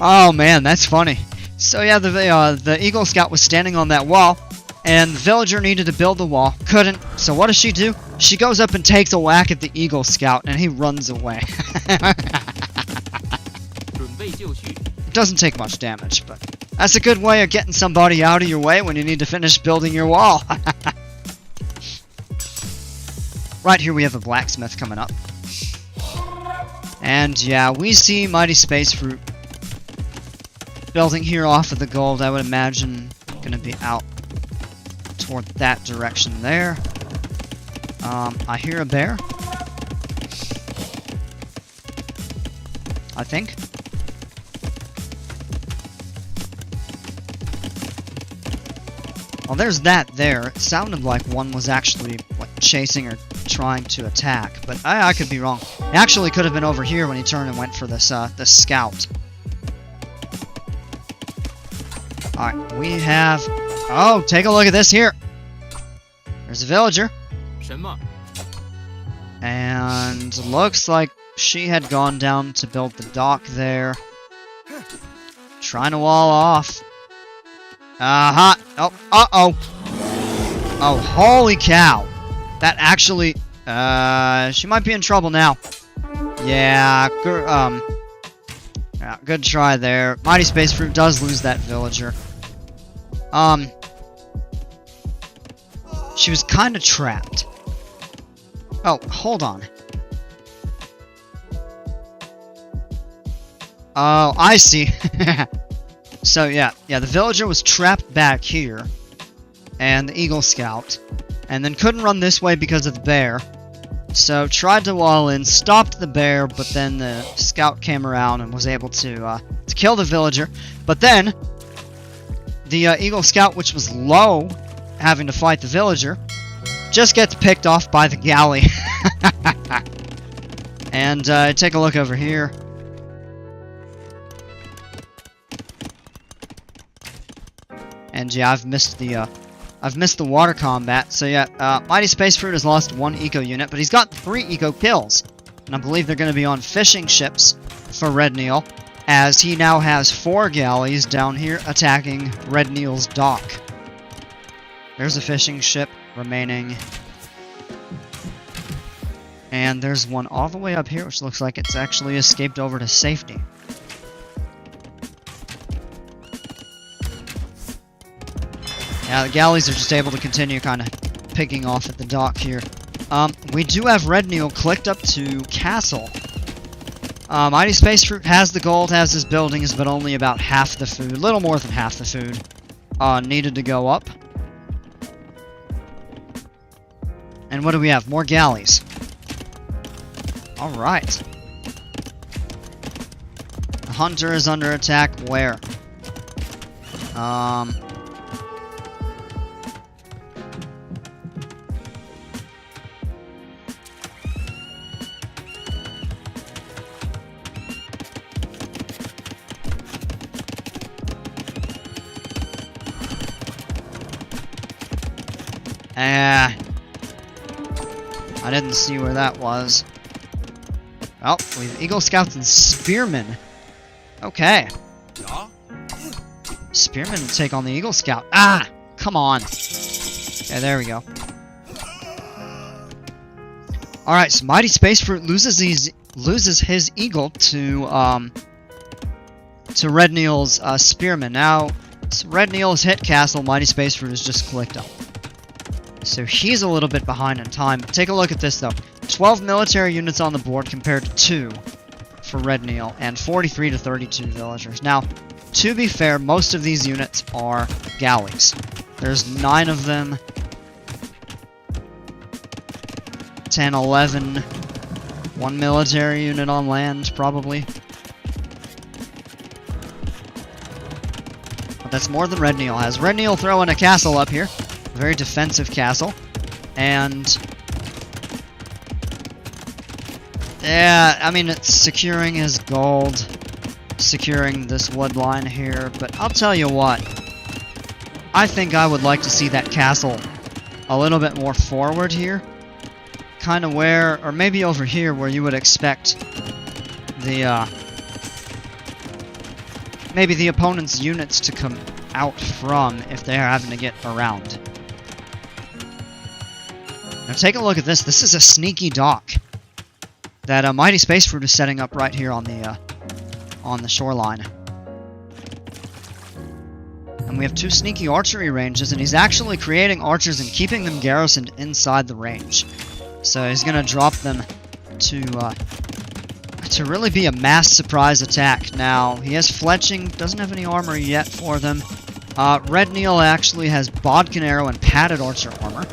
Oh man, that's funny. So yeah, the Eagle Scout was standing on that wall, and the villager needed to build the wall, couldn't. So what does she do? She goes up and takes a whack at the Eagle Scout, and he runs away. It doesn't take much damage, but that's a good way of getting somebody out of your way when you need to finish building your wall. Right here we have a blacksmith coming up. And yeah, we see Mighty Space Fruit building here off of the gold. I would imagine going to be out toward that direction there. I hear a bear. I think. Well, there's that there. It sounded like one was actually chasing or trying to attack, but I could be wrong. It actually could have been over here when he turned and went for this scout. Alright, we have... Oh, take a look at this here. There's a villager. And looks like she had gone down to build the dock there. Trying to wall off. Oh, uh-oh. Oh, holy cow. That actually... she might be in trouble now. Yeah, good try there. Mighty Space Fruit does lose that villager. She was kind of trapped. Oh, hold on. Oh, I see. So, yeah, the villager was trapped back here. And the Eagle Scout. And then couldn't run this way because of the bear. So, tried to wall in, stopped the bear, but then the scout came around and was able to kill the villager. But then, the Eagle Scout, which was low, having to fight the villager, just gets picked off by the galley. And take a look over here. And yeah, I've missed the water combat. So yeah, Mighty Space Fruit has lost 1 eco unit, but he's got 3 eco kills. And I believe they're going to be on fishing ships for RedNeal, as he now has 4 galleys down here attacking RedNeal's dock. There's a fishing ship remaining. And there's one all the way up here, which looks like it's actually escaped over to safety. Yeah, the galleys are just able to continue kind of picking off at the dock here. We do have RedNeal clicked up to Castle. Mighty Space Fruit has the gold, has his buildings, but only about half the food, little more than half the food, needed to go up. And what do we have? More galleys. Alright. The Hunter is under attack. Where? I didn't see where that was. Oh, we have Eagle Scouts and Spearmen. Okay. Spearmen to take on the Eagle Scout. Ah! Come on. Okay, there we go. Alright, so Mighty Space Fruit loses his Eagle to RedNeal's Spearmen. Now, RedNeal's hit Castle, Mighty Space Fruit is just clicked up. So he's a little bit behind in time. Take a look at this, though. 12 military units on the board compared to 2 for RedNeal, and 43 to 32 villagers. Now, to be fair, most of these units are galleys. There's 9 of them. 10, 11. 1 military unit on land, probably. But that's more than RedNeal has. RedNeal throwing a castle up here. Very defensive castle. And yeah, I mean, it's securing his gold, securing this wood line here, but I'll tell you what, I think I would like to see that castle a little bit more forward here, kind of where, or maybe over here where you would expect the maybe the opponent's units to come out from if they're having to get around. Now take a look at this. This is a sneaky dock that Mighty Space Fruit is setting up right here on the shoreline. And we have 2 sneaky archery ranges, and he's actually creating archers and keeping them garrisoned inside the range. So he's going to drop them to really be a mass surprise attack. Now, he has fletching, doesn't have any armor yet for them. RedNeal actually has bodkin arrow and padded archer armor.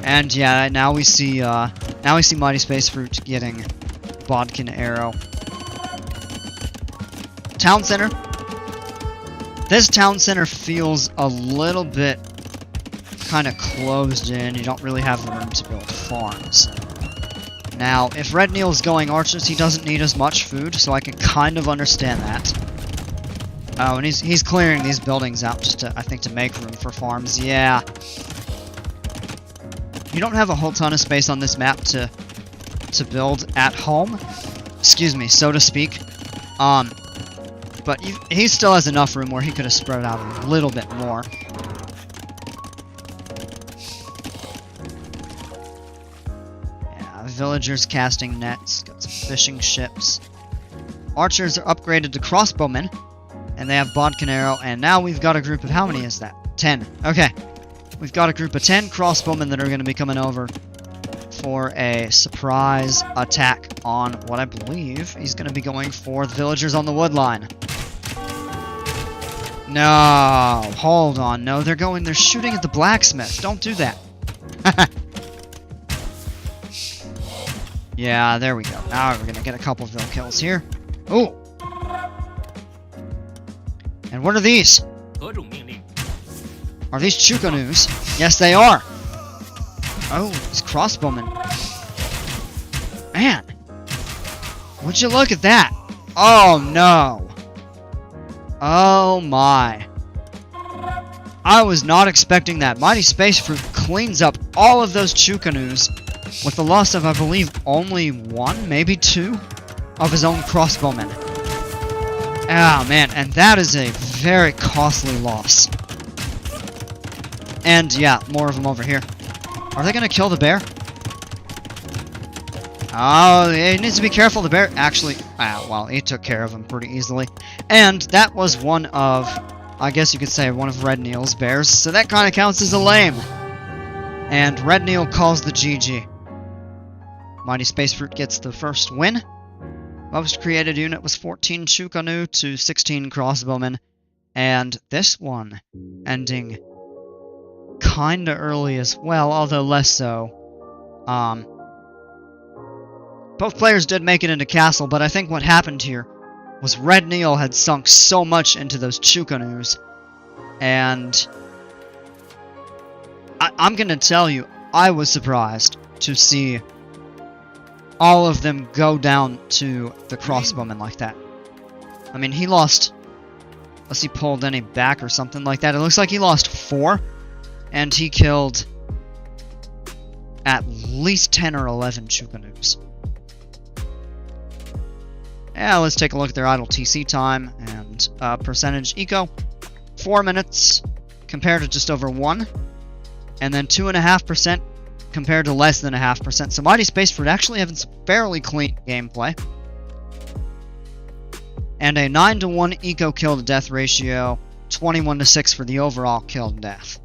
And yeah, now we see Mighty Space Fruit getting bodkin arrow. Town center. This town center feels a little bit kind of closed in. You don't really have the room to build farms. Now, if RedNeal is going archers, he doesn't need as much food, so I can kind of understand that. Oh, and he's clearing these buildings out just to, I think, to make room for farms. Yeah. You don't have a whole ton of space on this map to build at home. Excuse me, so to speak. But he still has enough room where he could have spread it out a little bit more. Yeah, villagers casting nets, got some fishing ships. Archers are upgraded to crossbowmen, and they have bodkin arrow, and now we've got a group of, how many is that? 10. Okay. We've got a group of 10 crossbowmen that are going to be coming over for a surprise attack on what I believe he's going to be going for the villagers on the wood line. No, hold on. No, they're shooting at the blacksmith. Don't do that. Yeah, there we go. Now we're going to get a couple of kills here. Ooh. And what are these? Are these Chukanus? Yes, they are. Oh, these crossbowmen. Man. Would you look at that? Oh, no. Oh, my. I was not expecting that. Mighty Space Fruit cleans up all of those Chukanus with the loss of, I believe, only one, maybe two, of his own crossbowmen. Oh, man. And that is a very costly loss. And, yeah, more of them over here. Are they going to kill the bear? Oh, he needs to be careful. The bear actually... well, he took care of him pretty easily. And that was one of... I guess you could say one of RedNeal's bears. So that kind of counts as a lame. And RedNeal calls the GG. Mighty Space Fruit gets the first win. Most created unit was 14 Chukanu to 16 crossbowmen. And this one ending kinda early as well, although less so. Both players did make it into castle, but I think what happened here was RedNeal had sunk so much into those Chukanus, and I'm gonna tell you, I was surprised to see all of them go down to the crossbowmen like that. I mean, he lost... Unless he pulled any back or something like that. It looks like he lost 4, and he killed at least 10 or 11 Chukanus. Yeah, let's take a look at their idle TC time and percentage eco. 4 minutes compared to just over 1. And then 2.5% compared to less than 0.5%. So Mighty Space Fruit actually having some fairly clean gameplay. And a 9-to-1 eco kill to death ratio, 21-to-6 for the overall kill to death.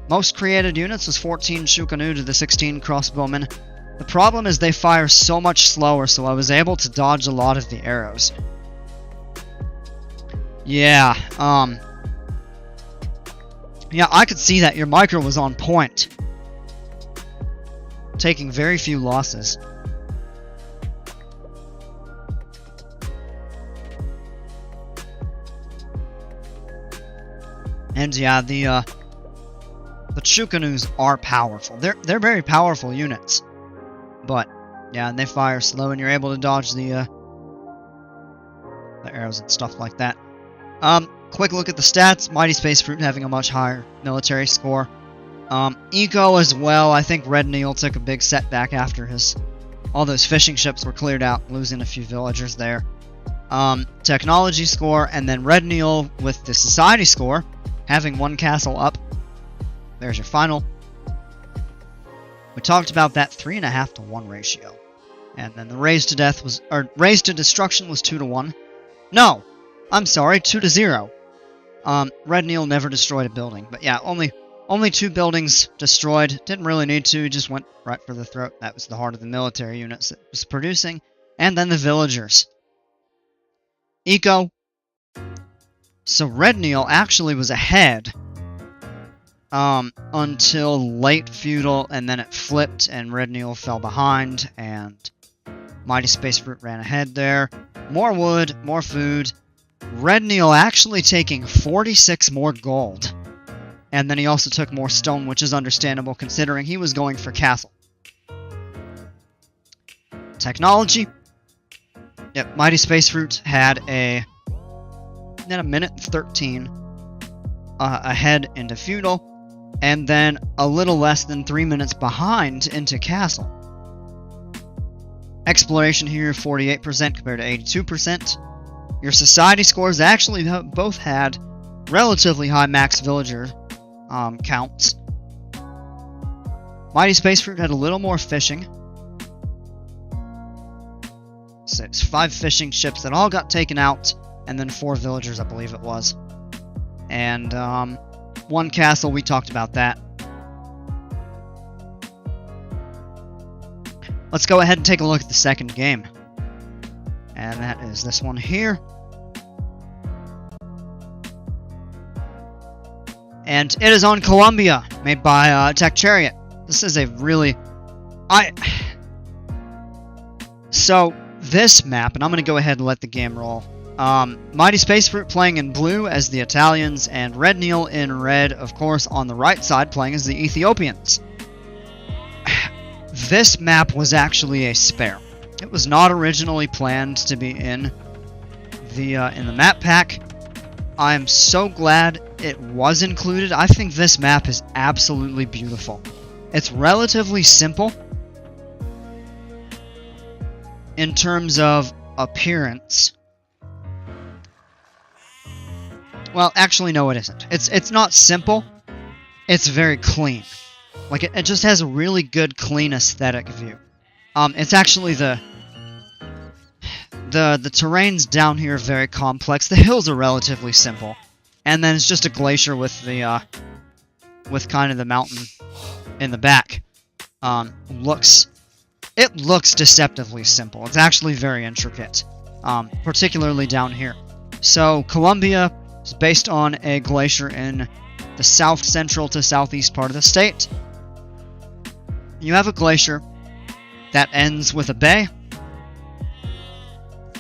Most created units was 14 Chukanu to the 16 crossbowmen. The problem is they fire so much slower, so I was able to dodge a lot of the arrows. Yeah, yeah, I could see that your micro was on point. Taking very few losses. And yeah, the Chukanus are powerful. They're very powerful units. But yeah, and they fire slow, and you're able to dodge the arrows and stuff like that. Quick look at the stats. Mighty Space Fruit having a much higher military score. Eco as well. I think RedNeal took a big setback after all those fishing ships were cleared out, losing a few villagers there. Technology score, and then RedNeal with the society score, having 1 castle up. There's your final. We talked about that 3.5-to-1 ratio. And then the raise to death was, or raise to destruction was 2-to-1. No! I'm sorry, 2-to-0. RedNeal never destroyed a building. But yeah, only 2 buildings destroyed. Didn't really need to, he just went right for the throat. That was the heart of the military units it was producing. And then the villagers. Eco. So RedNeal actually was ahead until late feudal, and then it flipped and RedNeal fell behind, and Mighty Space Fruit ran ahead there. More wood, more food. RedNeal actually taking 46 more gold. And then he also took more stone, which is understandable considering he was going for castle. Technology. Yep, Mighty Space Fruit had a 1:13 ahead into feudal, and then a little less than 3 minutes behind into castle. Exploration here, 48% compared to 82%. Your society scores actually both had relatively high max villager counts. Mighty Space Fruit had a little more fishing. So it's 5 fishing ships that all got taken out, and then 4 villagers, I believe it was. And 1 castle, we talked about that. Let's go ahead and take a look at the second game. And that is this one here. And it is on Columbia, made by Tech Chariot. This is a really... So, this map, and I'm going to go ahead and let the game roll. Mighty Space Fruit playing in blue as the Italians, and RedNeal in red, of course, on the right side, playing as the Ethiopians. This map was actually a spare. It was not originally planned to be in the map pack. I'm so glad it was included. I think this map is absolutely beautiful. It's relatively simple in terms of appearance. Well, actually, no, it isn't. It's not simple. It's very clean. Like, it just has a really good, clean aesthetic view. It's actually the terrains down here are very complex. The hills are relatively simple. And then it's just a glacier with the, with kind of the mountain in the back. It looks deceptively simple. It's actually very intricate. Particularly down here. So, Columbia is based on a glacier in the south central to southeast part of the state. You have a glacier that ends with a bay.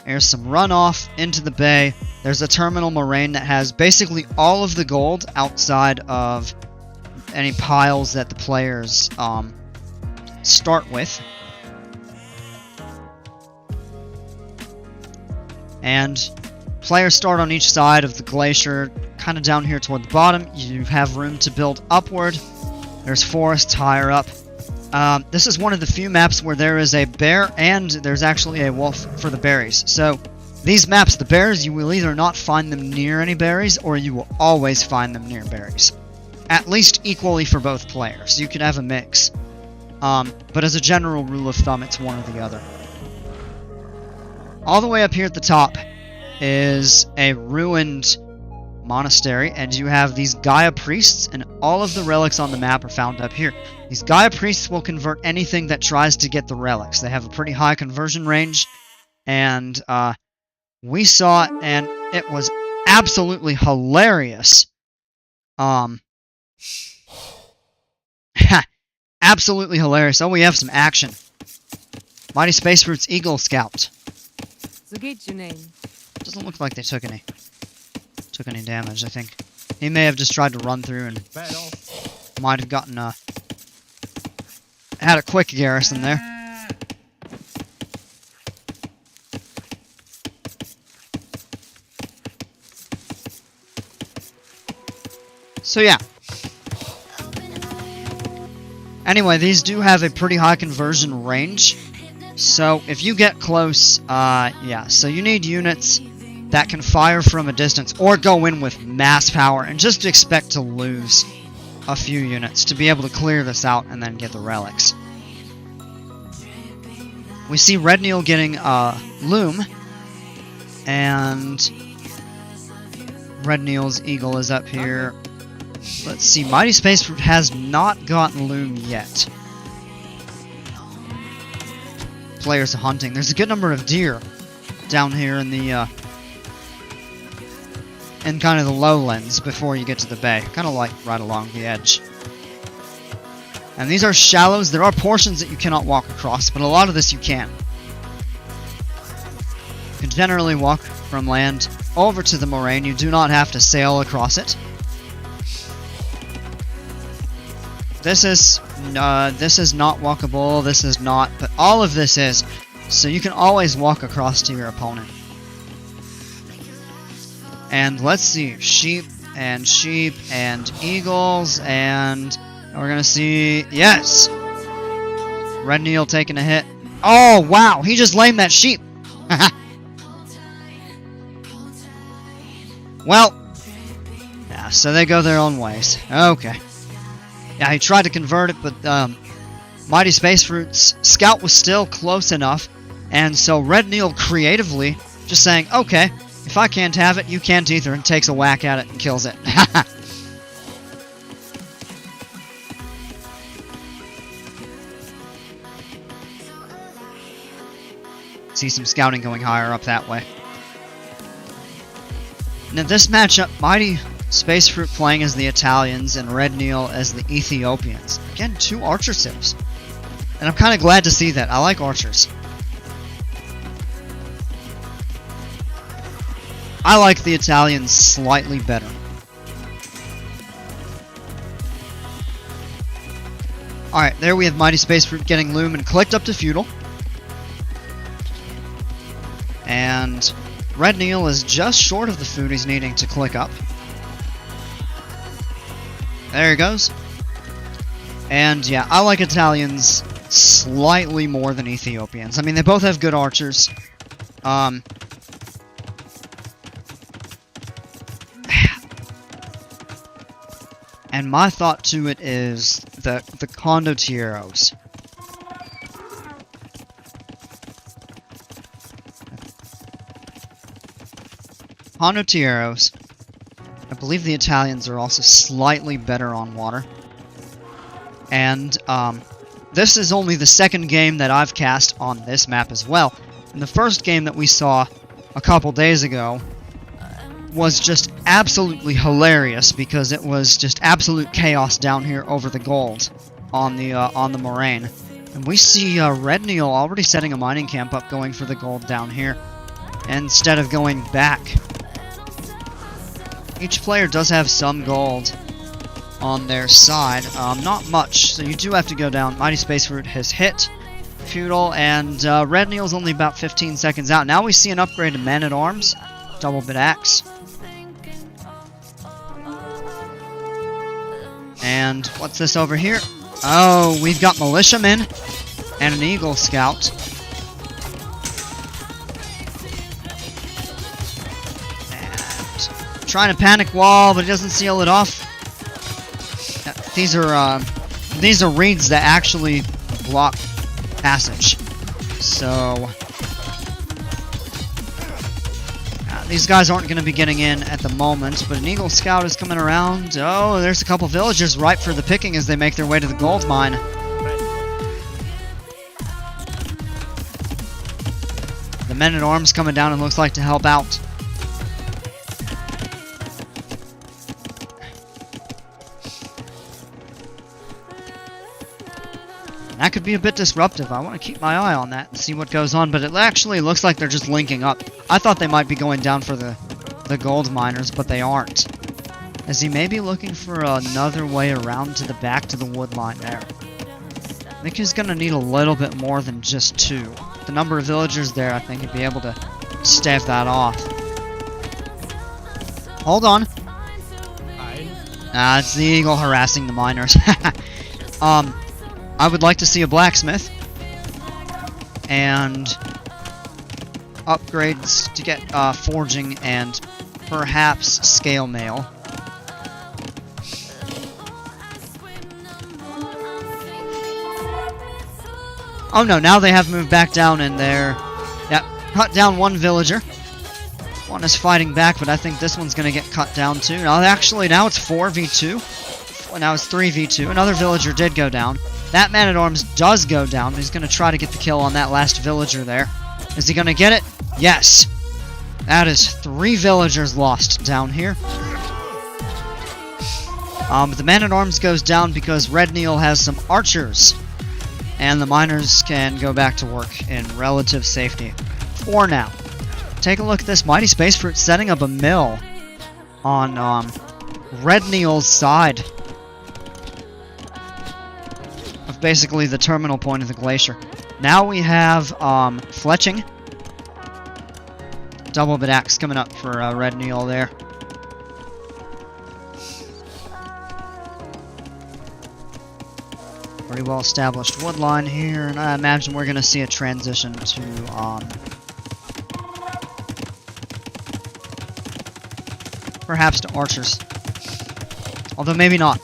There's some runoff into the bay. There's a terminal moraine that has basically all of the gold outside of any piles that the players start with. And players start on each side of the glacier, kind of down here toward the bottom. You have room to build upward. There's forests higher up. This is one of the few maps where there is a bear and there's actually a wolf for the berries. So, these maps, the bears, you will either not find them near any berries, or you will always find them near berries. At least equally for both players. You can have a mix. But as a general rule of thumb, it's one or the other. All the way up here at the top is a ruined monastery, and you have these Gaia priests, and all of the relics on the map are found up here. These Gaia priests will convert anything that tries to get the relics. They have a pretty high conversion range, and we saw it, and it was absolutely hilarious. Absolutely hilarious. Oh, we have some action. Mighty Space Fruit's Eagle Scout. Doesn't look like they took any damage, I think. He may have just tried to run through and might have gotten had a quick garrison there. So yeah. Anyway, these do have a pretty high conversion range. So if you get close, yeah, so you need units that can fire from a distance or go in with mass power, and just expect to lose a few units to be able to clear this out and then get the relics. We see RedNeal getting Loom, and RedNeal's Eagle is up here. Let's see, Mighty Space Fruit has not gotten Loom yet. Players are hunting. There's a good number of deer down here in the in kind of the lowlands before you get to the bay. Kind of like right along the edge. And these are shallows. There are portions that you cannot walk across, but a lot of this you can. You can generally walk from land over to the moraine. You do not have to sail across it. This is not walkable, this is not, but all of this is, so you can always walk across to your opponent. And let's see, sheep and eagles, and we're gonna see, yes! RedNeal taking a hit. Oh, wow, he just lamed that sheep! Well, yeah, so they go their own ways. Okay. Yeah, he tried to convert it, but Mighty Space Fruit's scout was still close enough, and so RedNeal creatively just saying, okay, if I can't have it, you can't either, and takes a whack at it and kills it. see some scouting going higher up that way. Now this matchup, Mighty Space Fruit playing as the Italians and RedNeal as the Ethiopians. Again, 2 archer civs. And I'm kind of glad to see that. I like archers. I like the Italians slightly better. Alright, there we have Mighty Space Fruit getting Loom and clicked up to Feudal. And RedNeal is just short of the food he's needing to click up. There he goes. And yeah, I like Italians slightly more than Ethiopians. I mean, they both have good archers. And my thought to it is the condotieros. Condotieros. I believe the Italians are also slightly better on water. And this is only the second game that I've cast on this map as well. And the first game that we saw a couple days ago was just absolutely hilarious because it was just absolute chaos down here over the gold on the moraine. And we see RedNeal already setting a mining camp up going for the gold down here instead of going back. Each player does have some gold on their side, not much, so you do have to go down. Mighty Space Fruit has hit Feudal, and RedNeal's only about 15 seconds out. Now we see an upgraded Man-at-Arms, double bit axe. And what's this over here? Oh, we've got militiamen and an Eagle Scout. And trying to panic wall, but he doesn't seal it off. These are reeds that actually block passage. So these guys aren't going to be getting in at the moment, but an Eagle Scout is coming around. Oh, there's a couple villagers ripe for the picking as they make their way to the gold mine. The Men-at-Arms coming down and looks like to help out. That could be a bit disruptive. I want to keep my eye on that and see what goes on, but it actually looks like they're just linking up. I thought they might be going down for the gold miners, but they aren't. As he may be looking for another way around to the back to the wood line there. I think he's going to need a little bit more than just 2. The number of villagers there, I think he'd be able to stave that off. Hold on. It's the Eagle harassing the miners. I would like to see a blacksmith and upgrades to get forging and perhaps scale mail. Oh no, now they have moved back down and they're... Yep, cut down one villager. One is fighting back, but I think this one's going to get cut down too. Now, actually, now it's 4v2. Well, now it's 3v2. Another villager did go down. That Man-at-Arms does go down. He's going to try to get the kill on that last villager there. Is he going to get it? Yes. That is 3 villagers lost down here. But the Man-at-Arms goes down because RedNeal has some archers. And the miners can go back to work in relative safety. For now. Take a look at this. Mighty Space Fruit setting up a mill on RedNeal's side. Basically the terminal point of the glacier. Now we have fletching. Double bit axe coming up for RedNeal there. Pretty well established wood line here, and I imagine we're going to see a transition to perhaps to archers. Although maybe not.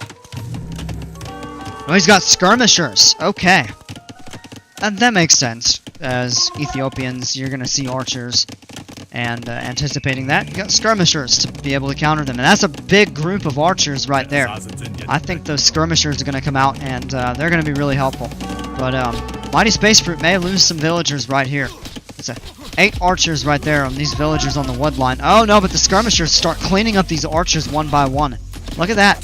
Oh, he's got skirmishers. Okay. And that makes sense. As Ethiopians, you're going to see archers. And anticipating that, you got skirmishers to be able to counter them. And that's a big group of archers right there. I think those skirmishers are going to come out and they're going to be really helpful. But Mighty Space Fruit may lose some villagers right here. It's 8 archers right there on these villagers on the wood line. Oh no, but the skirmishers start cleaning up these archers one by one. Look at that.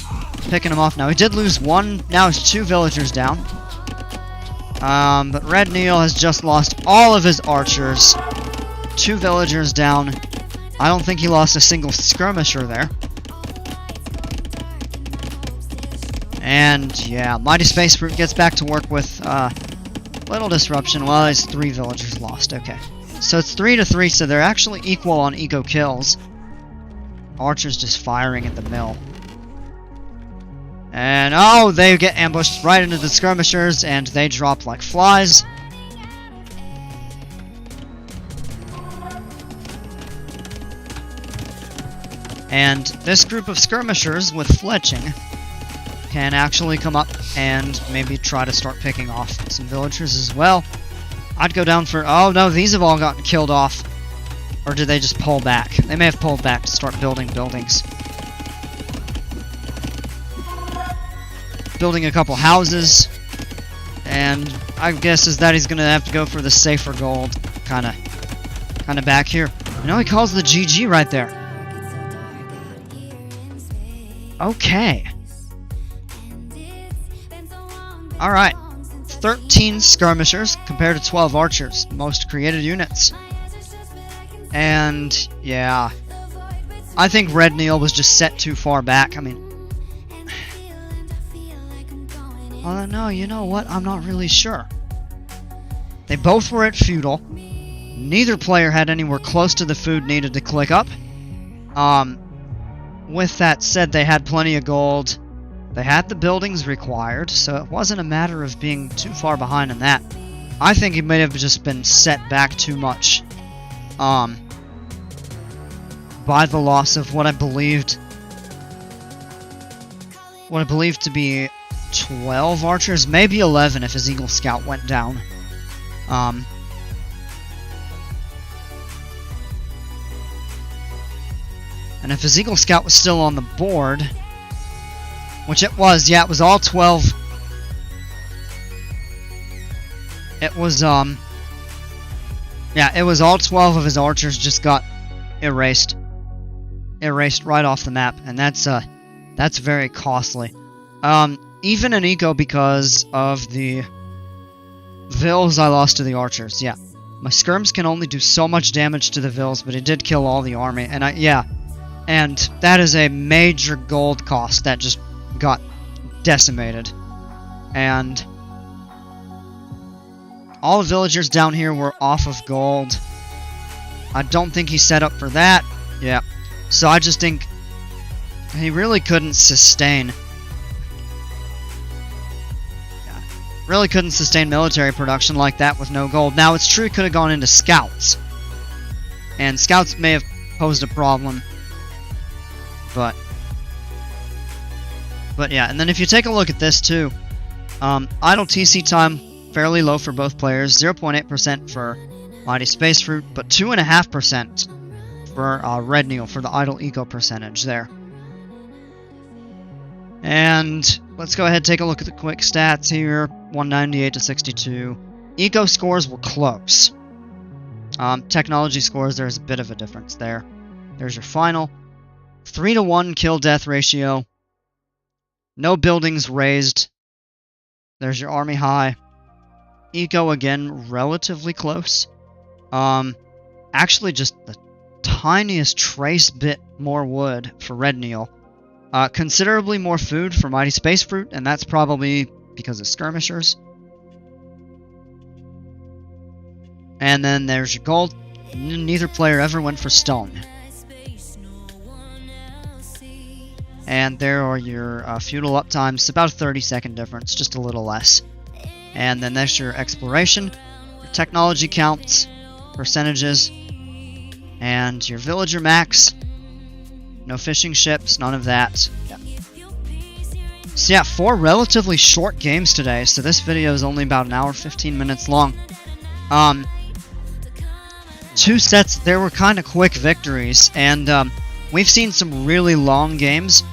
Picking them off now. He did lose 1. Now it's 2 villagers down. But RedNeal has just lost all of his archers. 2 villagers down. I don't think he lost a single skirmisher there. And yeah, Mighty Space Fruit gets back to work with little disruption. Well, it's 3 villagers lost. Okay. So it's 3-3, so they're actually equal on eco kills. Archers just firing at the mill. And oh, they get ambushed right into the skirmishers, and they drop like flies. And this group of skirmishers with fletching can actually come up and maybe try to start picking off some villagers as well. I'd go down for... Oh no, these have all gotten killed off. Or did they just pull back? They may have pulled back to start building buildings. Building a couple houses. And I guess is that he's gonna have to go for the safer gold. Kinda back here. You know, he calls the GG right there. Okay. Alright. 13 skirmishers compared to 12 archers. Most created units. And, yeah. I think RedNeal was just set too far back. I mean... Oh, no, you know what? I'm not really sure. They both were at feudal. Neither player had anywhere close to the food needed to click up. With that said, they had plenty of gold. They had the buildings required, so it wasn't a matter of being too far behind in that. I think he may have just been set back too much. By the loss of what I believed to be 12 archers, maybe 11 if his Eagle Scout went down. And if his Eagle Scout was still on the board, which it was, yeah, it was all 12. It was, yeah, it was all 12 of his archers just got erased. Erased right off the map, and that's very costly. Even in eco because of the vills I lost to the archers, yeah. My skirms can only do so much damage to the vills, but it did kill all the army, and yeah. And that is a major gold cost that just got decimated. And all the villagers down here were off of gold. I don't think he's set up for that. Yeah. So I just think he really couldn't sustain. Yeah. Really couldn't sustain military production like that with no gold. Now it's true he could have gone into scouts. And scouts may have posed a problem. But yeah, and then if you take a look at this too, idle TC time fairly low for both players, 0.8% for Mighty Space Fruit, but 2.5% for RedNeal for the idle eco percentage there. And let's go ahead and take a look at the quick stats here. 198 to 62. Eco scores were close. Technology scores, there's a bit of a difference there. There's your final. 3-to-1 kill-death ratio. No buildings raised. There's your army high. Eco, again, relatively close. Actually, just the tiniest trace bit more wood for RedNeal. Considerably more food for Mighty Space Fruit, and that's probably because of skirmishers. And then there's your gold. Neither player ever went for stone. And there are your feudal uptimes, about a 30-second difference, just a little less. And then there's your exploration, your technology counts, percentages, and your villager max. No fishing ships, none of that. Yeah. So yeah, 4 relatively short games today, so this video is only about an hour, 15 minutes long. 2 sets, there were kind of quick victories, and we've seen some really long games.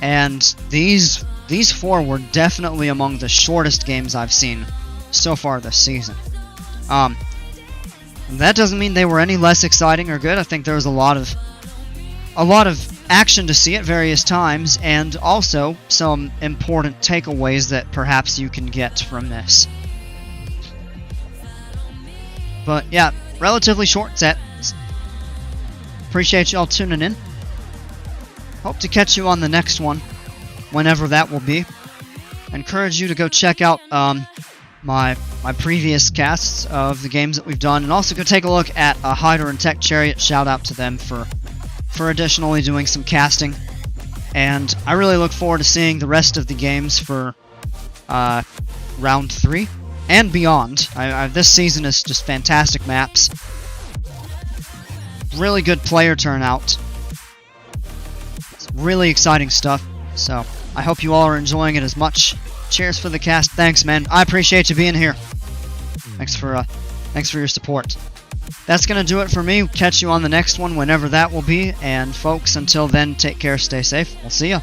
And these 4 were definitely among the shortest games I've seen so far this season. That doesn't mean they were any less exciting or good. I think there was a lot of action to see at various times, and also some important takeaways that perhaps you can get from this. But yeah, relatively short set. Appreciate y'all tuning in. Hope to catch you on the next one, whenever that will be. Encourage you to go check out my previous casts of the games that we've done, and also go take a look at Hydur and Tech Chariot. Shout out to them for additionally doing some casting. And I really look forward to seeing the rest of the games for round 3 and beyond. This season is just fantastic maps. Really good player turnout. It's really exciting stuff. So I hope you all are enjoying it as much. Cheers for the cast. Thanks, man. I appreciate you being here. Thanks for your support. That's going to do it for me. Catch you on the next one, whenever that will be. And folks, until then, take care, stay safe. We'll see ya.